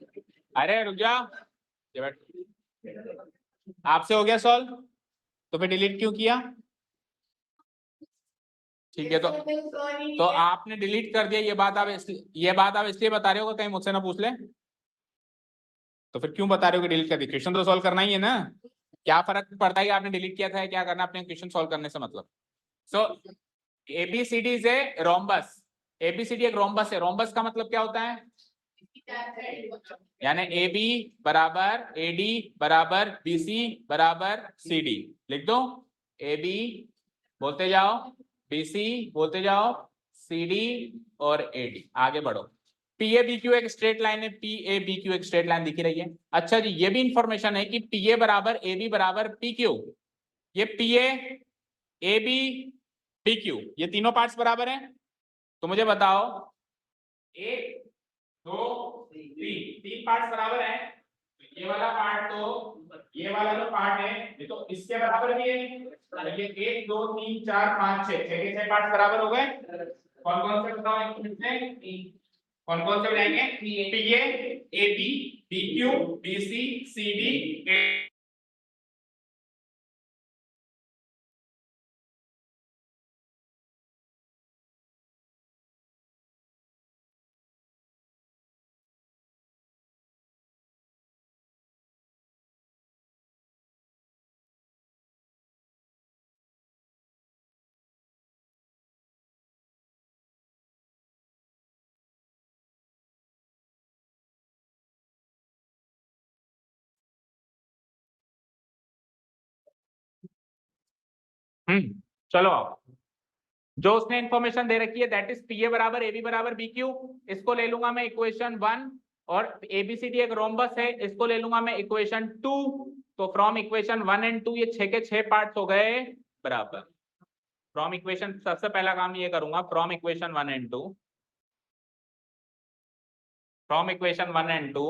अरे रुक जाओ, ये बैठ। आपसे हो गया सॉल्व, तो फिर डिलीट क्यों किया? ठीक है, तो आपने डिलीट कर दिया, ये बात आप इसलिए बता रहे हो कि कहीं मुझसे ना पूछ ले, तो फिर क्यों बता रहे हो कि डिलीट कर दिया? क्वेश्चन तो सॉल्व करना ही है ना, क्या फर्क पड़ता है कि आपने डिलीट किया था, क्या करना अपने क्वेश्चन सॉल्व करने से मतलब। So ABCD is a rhombus, ABCD एक रोम्बस है। रोम्बस का मतलब क्या होता है? यानी ए बी बराबर ए डी बराबर बी सी बराबर सी डी। लिख दो, ए बी बोलते जाओ, बी सी बोलते जाओ, सी डी और ए डी। आगे बढ़ो, पी ए बी क्यू एक स्ट्रेट लाइन है, पी ए बी क्यू एक स्ट्रेट लाइन दिखी रही है। अच्छा जी, ये भी इंफॉर्मेशन है कि पी ए बराबर ए बी बराबर पी क्यू। ये P A B P Q ये तीनों पार्ट्स बराबर हैं, तो मुझे बताओ एक दो तीन पार्ट्स बराबर हैं, ये वाला पार्ट तो ये वाला जो पार्ट है ये तो इसके बराबर भी है। ये 1 2 3 4 5 6 के 6 पार्ट्स बराबर हो गए। कौन कौन से बताओ एक मिनट में, कौन कौन से हो जाएंगे? P A A B B Q B C C D. चलो आओ, जो उसने इंफॉर्मेशन दे रखी है दैट इज पी ए बराबर ए बी बराबर बी क्यू, इसको ले लूंगा मैं इक्वेशन 1, और एबीसीडी एक रोम्बस है, इसको ले लूंगा मैं इक्वेशन 2। तो फ्रॉम इक्वेशन 1 एंड 2 ये 6 के 6 पार्ट्स हो गए बराबर। फ्रॉम इक्वेशन, सबसे पहला काम ये करूंगा, from equation 1 and 2, from equation 1 and 2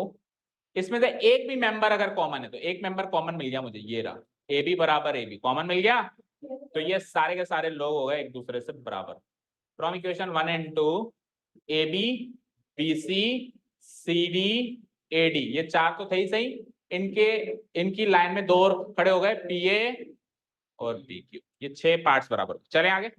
इसमें से एक भी मेंबर अगर कॉमन है तो एक मेंबर कॉमन मिल गया मुझे, ये रहा ए बी बराबर ए बी कॉमन मिल गया, तो ये सारे के सारे लोग हो गए एक दूसरे से बराबर। From equation 1 and 2 A B B C C D A D, ये चार तो थे ही सही, इनकी लाइन में दो और खड़े हो गए, पी ए और पी क्यू, ये 6 पार्ट्स बराबर। चले आगे,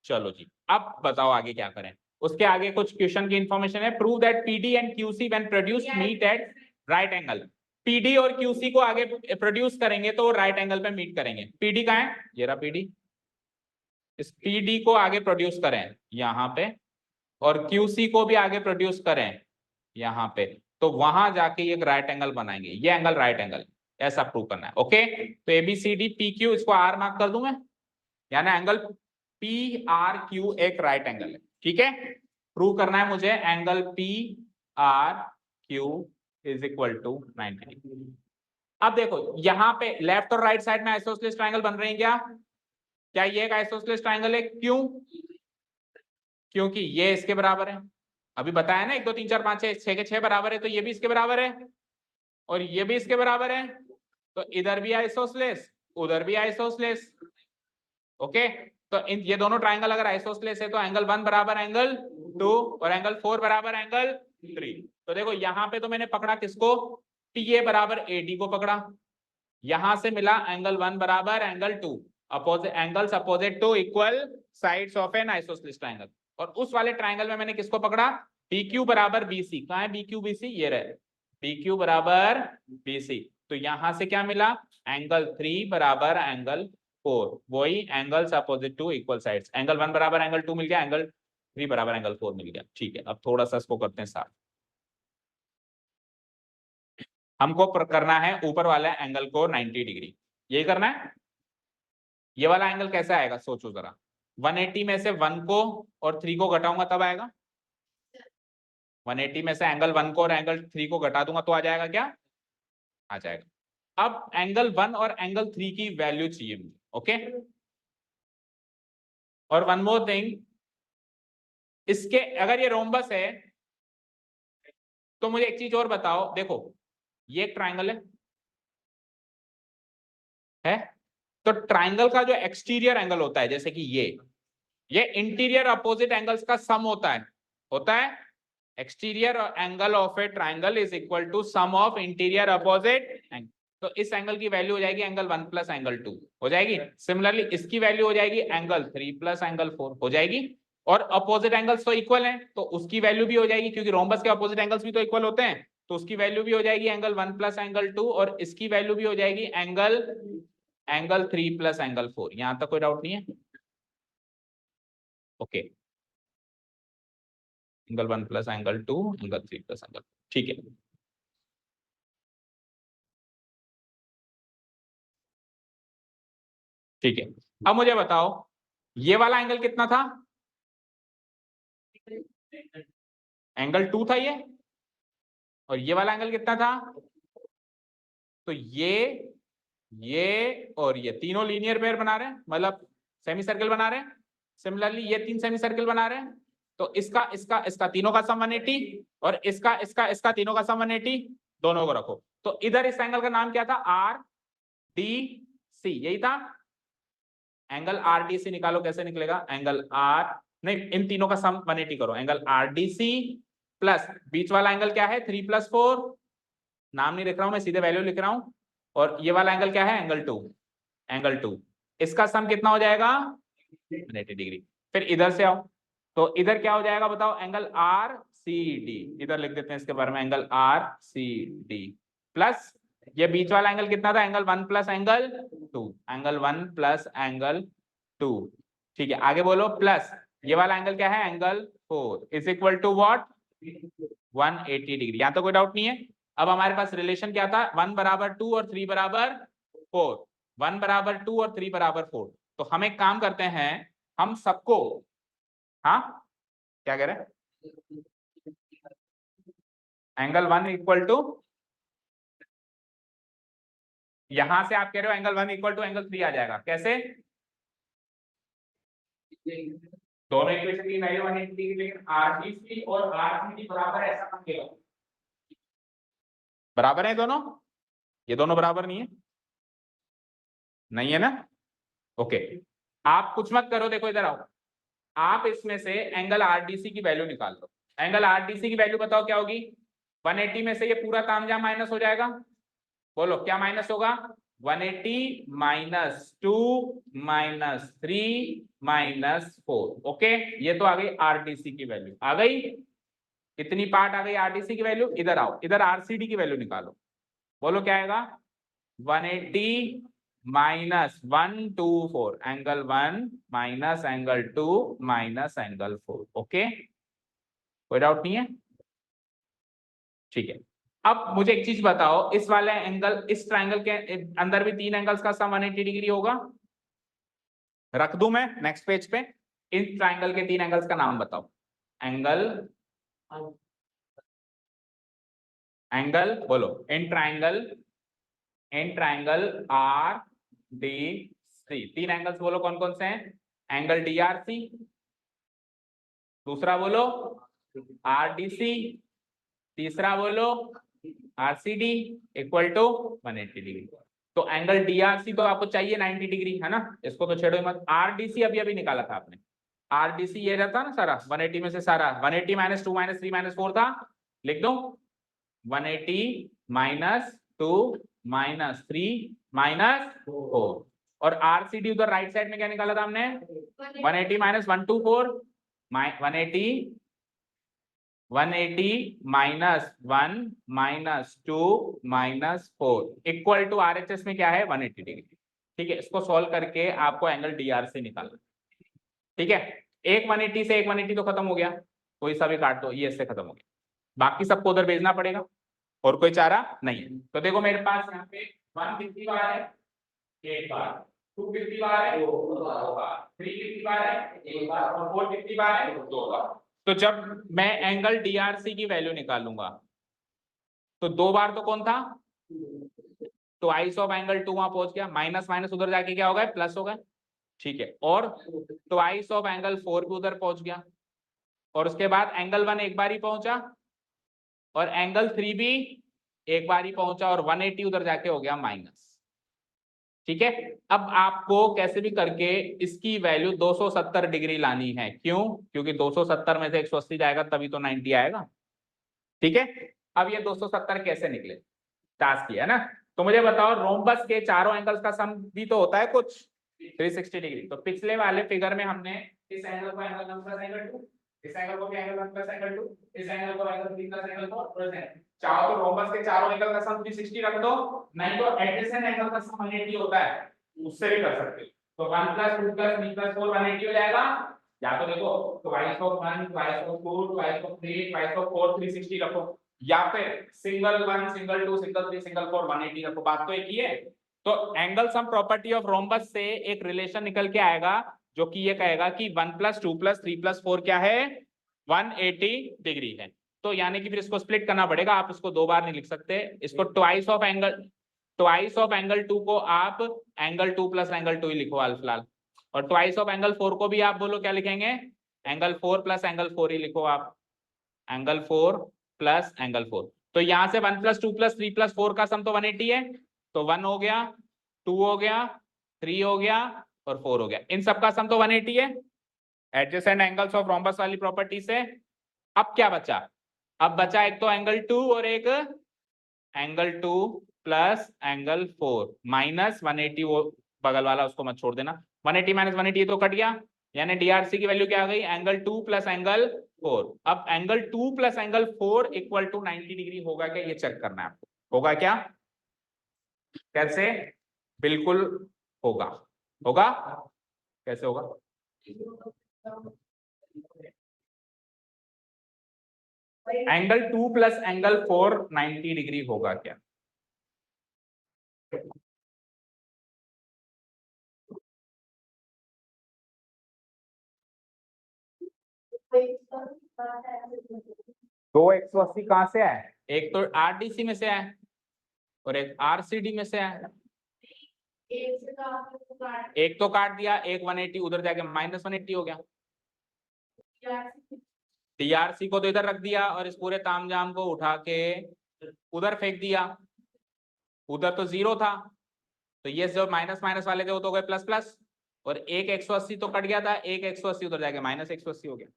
चलो जी अब बताओ आगे क्या करें। उसके आगे कुछ क्वेश्चन की इंफॉर्मेशन है, prove that PD and QC when produced meet at right angle. PD और क्यूसी को आगे प्रोड्यूस करेंगे तो राइट एंगल पे मीट करेंगे। पीडी कहाँ है? ये रहा पीडी, इस पीडी को आगे प्रोड्यूस करें यहाँ पे, और क्यूसी को भी आगे प्रोड्यूस करें यहाँ पे, तो वहां जाके एक राइट एंगल बनाएंगे, ये एंगल राइट एंगल, ऐसा प्रूव करना है। ओके, तो एबीसीडी पी क्यू, इसको आर मार्क कर दूं मैं, यानी एंगल पी आर क्यू एक राइट एंगल है। ठीक है, प्रूव करना है मुझे angle P R Q is equal to 90 degree. अब देखो यहाँ पे लेफ्ट और राइट साइड में आइसोसेलेस ट्रायंगल बन रहे हैं क्या? क्या ये एक आइसोसेलेस ट्रायंगल है? क्यों? क्योंकि ये इसके बराबर है, अभी बताया ना 1 2 3 4 5 6 के 6 बराबर है, तो ये भी इसके बराबर है और ये भी इसके बराबर है, तो इधर भी आइसोसेलेस उधर भी आइसोसेलेस। ओके, तो ये दोनों ट्राइंगल अगर आइसोसेलेस है तो एंगल 1 बराबर एंगल 2 और एंगल 4 बराबर एंगल 3। तो देखो यहाँ पे तो मैंने पकड़ा किसको? पी ए बराबर ए डी को पकड़ा, यहां से मिला एंगल 1 बराबर angle 2, opposite angles opposite to equal sides of an isosceles triangle. और उस वाले ट्रायंगल में मैंने किसको पकड़ा, PQ बराबर BC। कहाँ है BQ BC, ये रहे, PQ बराबर BC। तो यहां से क्या मिला, एंगल 3 बराबर एंगल 4, वही angles opposite to equal sides. Angle 1 बराबर एंगल 2 मिल गया, एंगल 3 बराबर एंगल 4 मिल गया। ठीक है, अब थोड़ा सा इसको करते हैं साफ। हमको करना है ऊपर वाला एंगल को 90 डिग्री, यही करना है। ये वाला एंगल कैसा आएगा सोचो जरा, 180 में से 1 को और 3 को घटाऊंगा तब आएगा। 180 में से एंगल 1 को और एंगल 3 को घटा दूंगा तो आ जाएगा क्या, आ जाएगा। अब एंगल 1 और एंगल 3 की वैल्यू चाहिए मुझे, ओके। और वन मोर थिंग, इसके अगर ये रोम्बस है तो मुझे एक चीज और बताओ, देखो ये एक ट्राइंगल है तो ट्राइंगल का जो एक्सटीरियर एंगल होता है, जैसे कि ये इंटीरियर अपोजिट एंगल्स का सम होता है। Exterior angle of a triangle is equal to sum of interior opposite angle. तो इस एंगल की वैल्यू हो जाएगी एंगल 1 प्लस एंगल 2 हो जाएगी। सिमिलरली इसकी वैल्यू हो जाएगी एंगल 3 प्लस एंगल 4 हो जाएगी। और अपोजिट एंगल्स तो इक्वल हैं तो उसकी वैल्यू भी हो जाएगी, क्योंकि रोम्बस के अपोजिट एंगल्स भी तो इक्वल होते हैं, तो उसकी वैल्यू भी हो जाएगी एंगल 1 प्लस एंगल 2, और इसकी वैल्यू भी हो जाएगी एंगल 3 प्लस एंगल 4। यहां तक कोई डाउट नहीं है, okay. Angle 1 plus angle 2, angle 3 plus angle, ठीक है। ठीक है, अब मुझे बताओ ये वाला एंगल कितना था, एंगल 2 था ये, और ये वाला एंगल कितना था, तो ये और ये तीनों लीनियर पेयर बना रहे हैं, मतलब सेमी सर्कल बना रहे हैं। सिमिलरली ये 3 सेमी सर्कल बना रहे हैं, तो इसका तीनों का सम 180 और इसका तीनों का सम 180, दोनों को रखो। तो इधर इस एंगल का नाम क्या था, RDC, यही था। एंगल RDC निकालो, कैसे निकलेगा, एंगल R नहीं, इन तीनों का सम 180 करो, एंगल RDC प्लस बीच वाला एंगल क्या है 3 प्लस 4, नाम नहीं लिख रहा हूं मैं, सीधे वैल्यू लिख रहा हूं। और ये वाला एंगल क्या है, एंगल 2, इसका सम कितना हो जाएगा 180 डिग्री। फिर इधर से आओ, तो इधर क्या हो जाएगा बताओ, एंगल RCD, इधर लिख देते हैं इसके बारे में, एंगल RCD प्लस ये बीच वाला एंगल कितना था, angle 1 plus angle 2, angle 1 plus angle 2, ठीक है। आगे बोलो, प्लस ये वाला एंगल क्या है, angle 4 is equal to what, 180 degree. यहां तो कोई डाउट नहीं है। अब हमारे पास रिलेशन क्या था, 1 बराबर 2 और 3 बराबर 4, 1 बराबर 2 और 3 बराबर 4। तो हम एक काम करते हैं, हम सबको, हाँ क्या कह रहे हैं, एंगल 1 इक्वल टू, यहां से आप कह रहे हो एंगल 1 इक्वल टू एंगल 3 आ जाएगा, कैसे, दोनों इक्वेशन की वैल्यू 180 डिग्री, लेकिन RDC और RCD बराबर है ऐसा मत कहो, बराबर है दोनों, ये दोनों बराबर नहीं है, नहीं है ना, ओके। आप कुछ मत करो, देखो इधर आओ, आप इसमें से एंगल RDC की वैल्यू निकाल लो। एंगल RDC की वैल्यू बताओ क्या होगी, 180 में से ये पूरा तामझाम माइनस हो जाएगा, बोलो क्या माइनस होगा, 180 माइनस 2 माइनस 3 माइनस 4, ओके। ये तो आ गई RDC की वैल्यू, आ गई, इतनी पार्ट आ गई RDC की वैल्यू। इधर आओ, इधर RCD की वैल्यू निकालो, बोलो क्या आएगा, 180 minus 124, angle 1 minus angle 2 minus angle 4, okay, कोई डाउट नहीं है, ठीक है। अब मुझे एक चीज बताओ, इस वाले एंगल, इस ट्रायंगल के अंदर भी 3 एंगल्स का सम 180 डिग्री होगा, रख दूं मैं नेक्स्ट पेज पे। इस ट्रायंगल के 3 एंगल्स का नाम बताओ, एंगल बोलो, इन ट्रायंगल RDC 3 एंगल्स बोलो कौन कौन से हैं, एंगल DRC, दूसरा बोलो RDC, तीसरा बोलो RCD इक्वल टू 180 डिग्री। तो एंगल DRC तो आपको चाहिए 90 डिग्री, है ना, इसको तो छेड़ो मत। RDC अभी अभी निकाला था आपने, RDC ये रहता ना सारा 180 में से, सारा 180 माइनस 2 माइनस 3 माइनस 4 था, लिख दो 180 माइनस 2 माइनस 3 माइनस 4, और RCD उधर राइट साइड में क्या निकाला था हमने 180 minus 124 180 minus 1 minus 2 minus 4 equal to RHS में क्या है 180 डिग्री। ठीक है, इसको सॉल्व करके आपको एंगल DRC निकालना। ठीक है, एक 180 से एक 180 तो खत्म हो गया, कोई सा भी काट दो, ये इससे खत्म हो गया, बाकी सबको उधर भेजना पड़ेगा और कोई चारा नहीं है। तो देखो मेरे पास यहाँ पे 150 बार है एक बार, 250 बार है दो बार, 350 बार है एक बार और 450 बार है दो बार। तो जब मैं एंगल DRC की वैल्यू निकालूंगा तो दो बार तो कौन था, ट्वाइस ऑफ एंगल 2 वहां पहुंच गया, माइनस माइनस उधर जाके क्या होगा प्लस होगा। ठीक है, और ट्वाइस ऑफ एंगल 4 भी उधर पहुंच गया, और उसके बाद एंगल 1 एक बार ही पहुंचा और एंगल 3 भी एक बार ही पहुंचा और 180 उधर जाके हो गया माइनस। ठीक है, अब आपको कैसे भी करके इसकी वैल्यू 270 डिग्री लानी है। क्यों? क्योंकि 270 में से 180 जाएगा तभी तो 90 आएगा। ठीक है, अब ये 270 कैसे निकले, टास्क किया है ना। तो मुझे बताओ रोम्बस के चारों एंगल्स का सम भी तो होता है कुछ 360 डिग्री। तो पिछले वाले फिगर में हमने इस एंगल को एंगल 1 प्लस एंगल 2, इस एंगल को भी एंगल 1 प्लस एंगल 2, इस एंगल को एंगल 3 प्लस एंगल 4। चाहो तो रोम्बस के चारों एंगल का सम 360 रख दो, नहीं तो एडजेसेंट एंगल का सम 180 होता है, उससे भी कर सकते हो। तो 1 प्लस 2 प्लस 3 प्लस 4 180 हो जाएगा। या तो देखो twice of 1 twice of 2 twice of 3 twice of 4 360 रखो, या फिर सिंगल 1 सिंगल 2 सिंगल 3 सिंगल 4 180 रखो, बात तो एक ही है। तो angle sum property of rhombus से एक रिलेशन निकल के आएगा जो कि ये कहेगा कि 1 प्लस 2 प्लस 3 प्लस 4 क्या है 180 डिग्री है। तो यानी कि फिर इसको स्प्लिट करना पड़ेगा, आप इसको दो बार नहीं लिख सकते, इसको ट्वाइस ऑफ एंगल 2 को आप एंगल 2 प्लस एंगल 2 ही लिखो फिलहाल, और ट्वाइस ऑफ एंगल 4 को भी आप बोलो क्या लिखेंगे एंगल 4 प्लस एंगल 4 ही लिखो आप, एंगल 4 प्लस एंगल 4। तो यहां से 1 प्लस 2 प्लस 3 प्लस 4 का सम तो 180 है, तो 1 हो गया 2 हो गया 3 हो गया और 4 हो गया, इन सबका सम तो 180 है एडजेसेंट एंगल्स ऑफ रोम्बस वाली प्रॉपर्टी से। अब क्या बचा, अब बचा एक तो एंगल 2 और एक एंगल 2 प्लस एंगल 4 माइनस 180, वो बगल वाला उसको मत छोड़ देना, 180 माइनस 180 तो कट गया, यानी DRC की वैल्यू क्या आ गई एंगल 2 प्लस एंगल 4। अब angle 2 plus angle 4 equal to 90 degree होगा क्या, ये चेक करना है आपको, होगा क्या, कैसे, बिल्कुल होगा, होगा कैसे होगा, एंगल 2 प्लस एंगल 4 90 डिग्री होगा क्या। दो 180 कहां से आए, एक तो RDC में से आए और एक RCD में से आए, एक तो काट दिया, एक 180 उधर जाके माइनस 180 हो गया, DRC को तो इधर रख दिया और इस पूरे तामझाम को उठा के उधर फेंक दिया, उधर तो जीरो था, तो ये जो माइनस माइनस वाले थे वो तो गए प्लस प्लस, और एक 180 तो कट गया था, एक 180 उधर जाके माइनस 180 हो गया।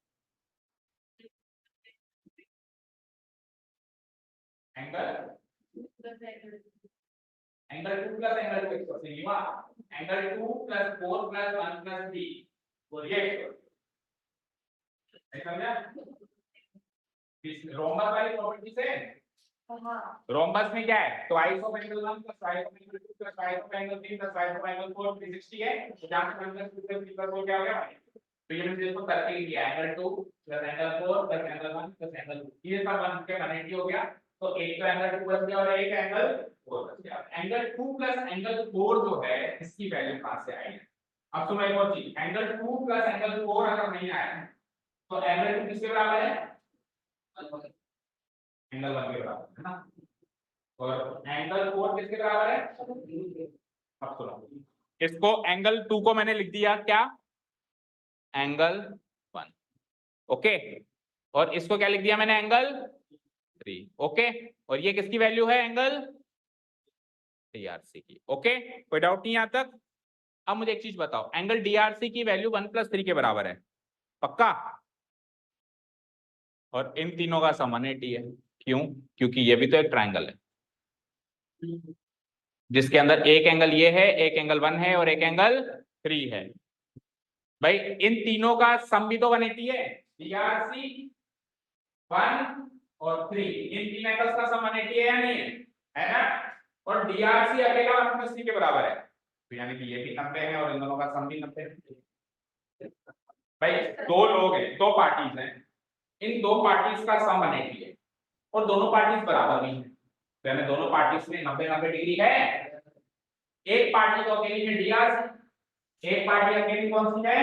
एंगल 2 प्लस एंगल 2 180 हुआ, एंगल 2 प्लस 4 प्लस 1 प्लस 3 और ये समझा, इस रोम्बस वाली प्रॉपर्टी से। रोम्बस में क्या है twice of angle 1 plus twice of angle 2 plus twice of angle 3 plus twice of angle 4 360 है, तो जहां से 1 प्लस 2 प्लस 3 प्लस 4 क्या हो गया, तो ये मैंने इसको करके ही दिया angle 2 plus angle 4 plus angle 1 plus angle 2, ये सब 1 के 180 हो गया, तो एक तो एंगल 2 बच गया और एक एंगल 4 बच गया। एंगल 2 प्लस एंगल 4 जो है इसकी वैल्यू कहां से आई है, अब सुनो एक और चीज, एंगल 2 प्लस एंगल 4 अगर नहीं आया तो एंगल 2 किसके बराबर है, एंगल 1 के बराबर है ना, और एंगल 4 किसके बराबर है, अब सुनो इसको एंगल 2 को मैंने लिख दिया क्या एंगल 1, ओके, और इसको क्या लिख दिया मैंने एंगल 3, ओके, और ये किसकी वैल्यू है एंगल DRC की, ओके, कोई डाउट नहीं यहां तक। अब मुझे एक चीज बताओ, एंगल DRC की वैल्यू 1 प्लस 3 के बराबर है पक्का, और इन तीनों का सम 180 है, क्यों, क्योंकि ये भी तो एक ट्रायंगल है, जिसके अंदर एक एंगल ये है, एक एंगल 1 है और एक एंगल 3 है। भाई इन तीनों का सम भी तो 180 है, DRC 1 और 3, इन तीन एंगल्स का सम 180 है या नहीं है ना? और DRC अकेला 1 + 3 के बराबर है, तो यानी कि ये भी 90 है और इन दोनों का सम भी 90 है। भाई दो लोग हैं, दो पार्टीज हैं, इन दो पार्टीज का सम 180 है और दोनों पार्टीज बराबर भी हैं, तो हमें दोनों पार्टीज में 90-90 डिग्री है। एक पार्टी तो अकेली में DRC, एक पार्टी अकेली कौन सी है?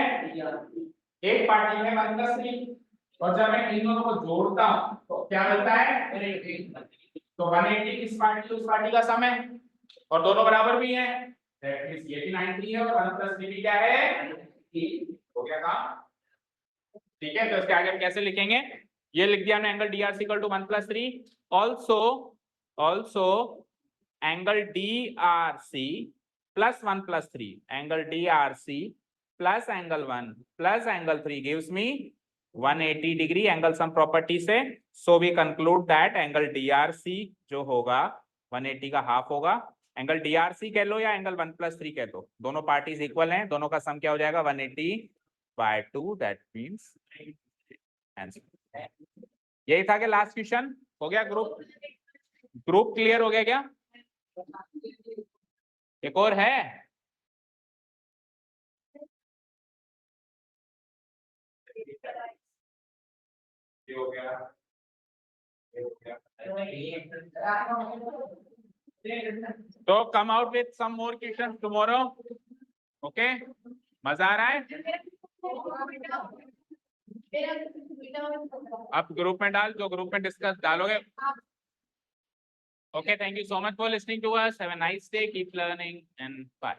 एक पार्टी है 1 + 3, और जब मैं इन दोनों को जोड़ता हूं तो क्या मिलता है? तो 180 किस पार्टी उस पार्टी का सम है और दोनों बराबर भी हैं, दैट मींस ये भी 90 है और 1 + 3 भी क्या है? हो गया काम। ठीक है, तो इसके आगे हम कैसे लिखेंगे? ये लिख दिया हमने, angle DRC = 1 + 3, also angle DRC plus 1 + 3, angle DRC plus angle 1 plus angle 3 gives me 180 degree angle sum property से। So we conclude that angle DRC जो होगा 180 का हाफ होगा। एंगल DRC कह लो या एंगल 1 + 3 कह दो, दोनों पार्टीज इक्वल हैं, दोनों का सम क्या हो जाएगा? 180/2, दैट मींस आंसर। यही था कि लास्ट क्वेश्चन हो गया। ग्रुप क्लियर हो गया क्या? एक और है? ये हो गया, ये हो गया। तो come out with some more questions tomorrow. Okay, मजा आ रहा है? अब ग्रुप में डाल, जो ग्रुप में डिस्कस डालोगे। Okay, thank you so much for listening to us. Have a nice day. Keep learning and bye.